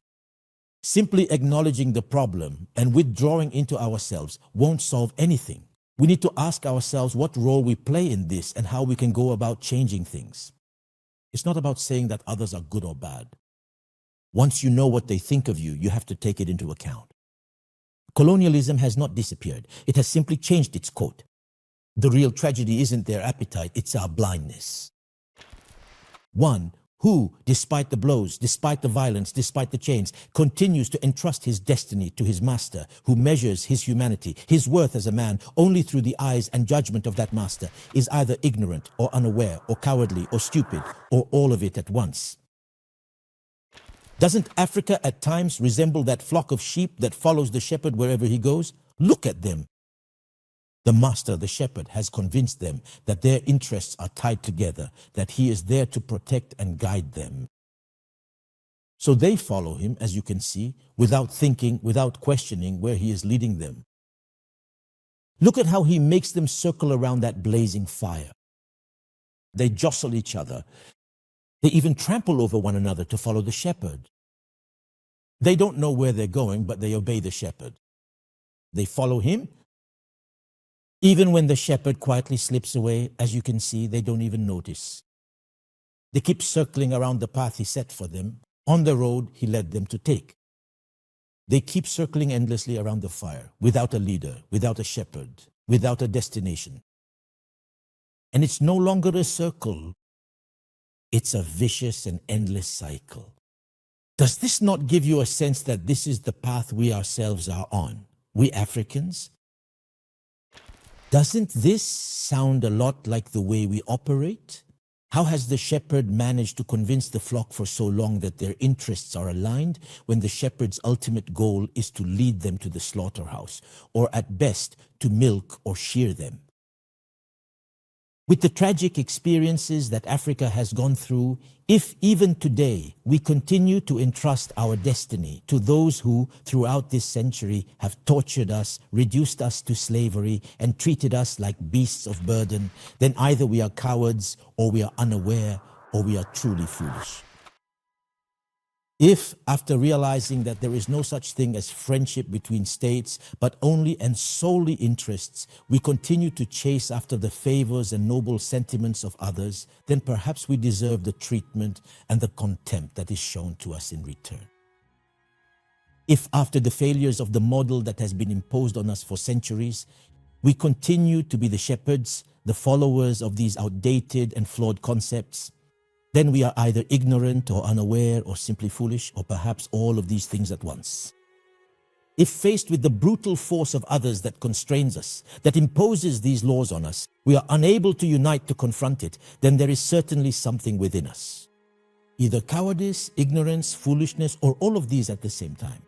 Simply acknowledging the problem and withdrawing into ourselves won't solve anything. We need to ask ourselves what role we play in this and how we can go about changing things. It's not about saying that others are good or bad. Once you know what they think of you, you have to take it into account. Colonialism has not disappeared. It has simply changed its coat. The real tragedy isn't their appetite, it's our blindness. One who, despite the blows, despite the violence, despite the chains, continues to entrust his destiny to his master, who measures his humanity, his worth as a man, only through the eyes and judgment of that master, is either ignorant or unaware or cowardly or stupid or all of it at once. Doesn't Africa at times resemble that flock of sheep that follows the shepherd wherever he goes? Look at them. The master, the shepherd, has convinced them that their interests are tied together, that he is there to protect and guide them. So they follow him, as you can see, without thinking, without questioning where he is leading them. Look at how he makes them circle around that blazing fire. They jostle each other. They even trample over one another to follow the shepherd. They don't know where they're going, but they obey the shepherd. They follow him. Even when the shepherd quietly slips away, as you can see, they don't even notice. They keep circling around the path he set for them, on the road he led them to take. They keep circling endlessly around the fire, without a leader, without a shepherd, without a destination. And it's no longer a circle. It's a vicious and endless cycle. Does this not give you a sense that this is the path we ourselves are on, we Africans? Doesn't this sound a lot like the way we operate? How has the shepherd managed to convince the flock for so long that their interests are aligned when the shepherd's ultimate goal is to lead them to the slaughterhouse, or at best to milk or shear them? With the tragic experiences that Africa has gone through, if even today we continue to entrust our destiny to those who, throughout this century, have tortured us, reduced us to slavery, and treated us like beasts of burden, then either we are cowards, or we are unaware, or we are truly foolish. If, after realizing that there is no such thing as friendship between states, but only and solely interests, we continue to chase after the favors and noble sentiments of others, then perhaps we deserve the treatment and the contempt that is shown to us in return. If after the failures of the model that has been imposed on us for centuries, we continue to be the shepherds, the followers of these outdated and flawed concepts, then we are either ignorant or unaware or simply foolish, or perhaps all of these things at once. If faced with the brutal force of others that constrains us, that imposes these laws on us, we are unable to unite to confront it, then there is certainly something within us. Either cowardice, ignorance, foolishness, or all of these at the same time.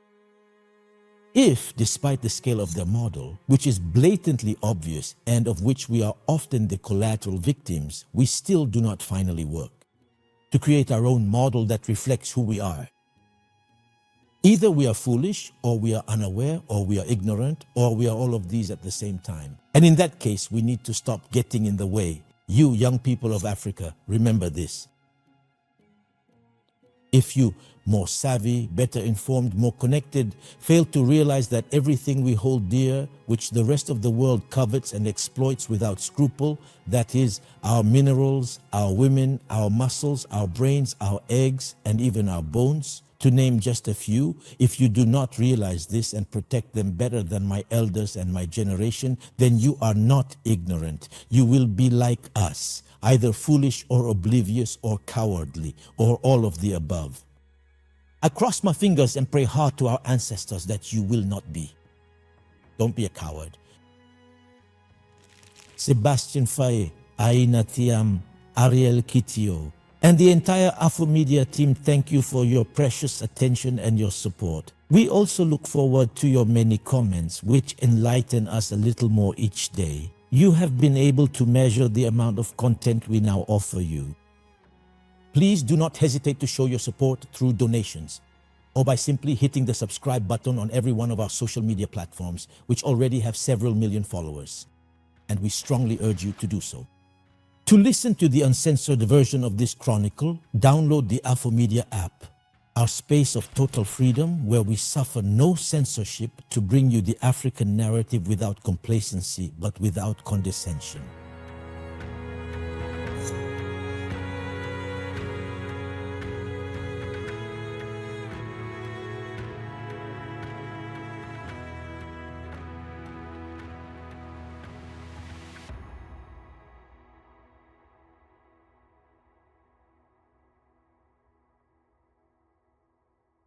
If, despite the scale of their model, which is blatantly obvious and of which we are often the collateral victims, we still do not finally work to create our own model that reflects who we are, either we are foolish, or we are unaware, or we are ignorant, or we are all of these at the same time. And in that case, we need to stop getting in the way. You, young people of Africa, remember this. If you, more savvy, better informed, more connected, fail to realize that everything we hold dear, which the rest of the world covets and exploits without scruple, that is, our minerals, our women, our muscles, our brains, our eggs, and even our bones, to name just a few, if you do not realize this and protect them better than my elders and my generation, then you are not ignorant. You will be like us, either foolish or oblivious or cowardly, or all of the above. I cross my fingers and pray hard to our ancestors that you will not be. Don't be a coward. Sébastien Faye, Aina Thiam, Ariel Kitio, and the entire AfroMedia team, thank you for your precious attention and your support. We also look forward to your many comments, which enlighten us a little more each day. You have been able to measure the amount of content we now offer you. Please do not hesitate to show your support through donations, or by simply hitting the subscribe button on every one of our social media platforms, which already have several million followers. And we strongly urge you to do so. To listen to the uncensored version of this chronicle, download the AfroMedia app, our space of total freedom where we suffer no censorship to bring you the African narrative without complacency but without condescension.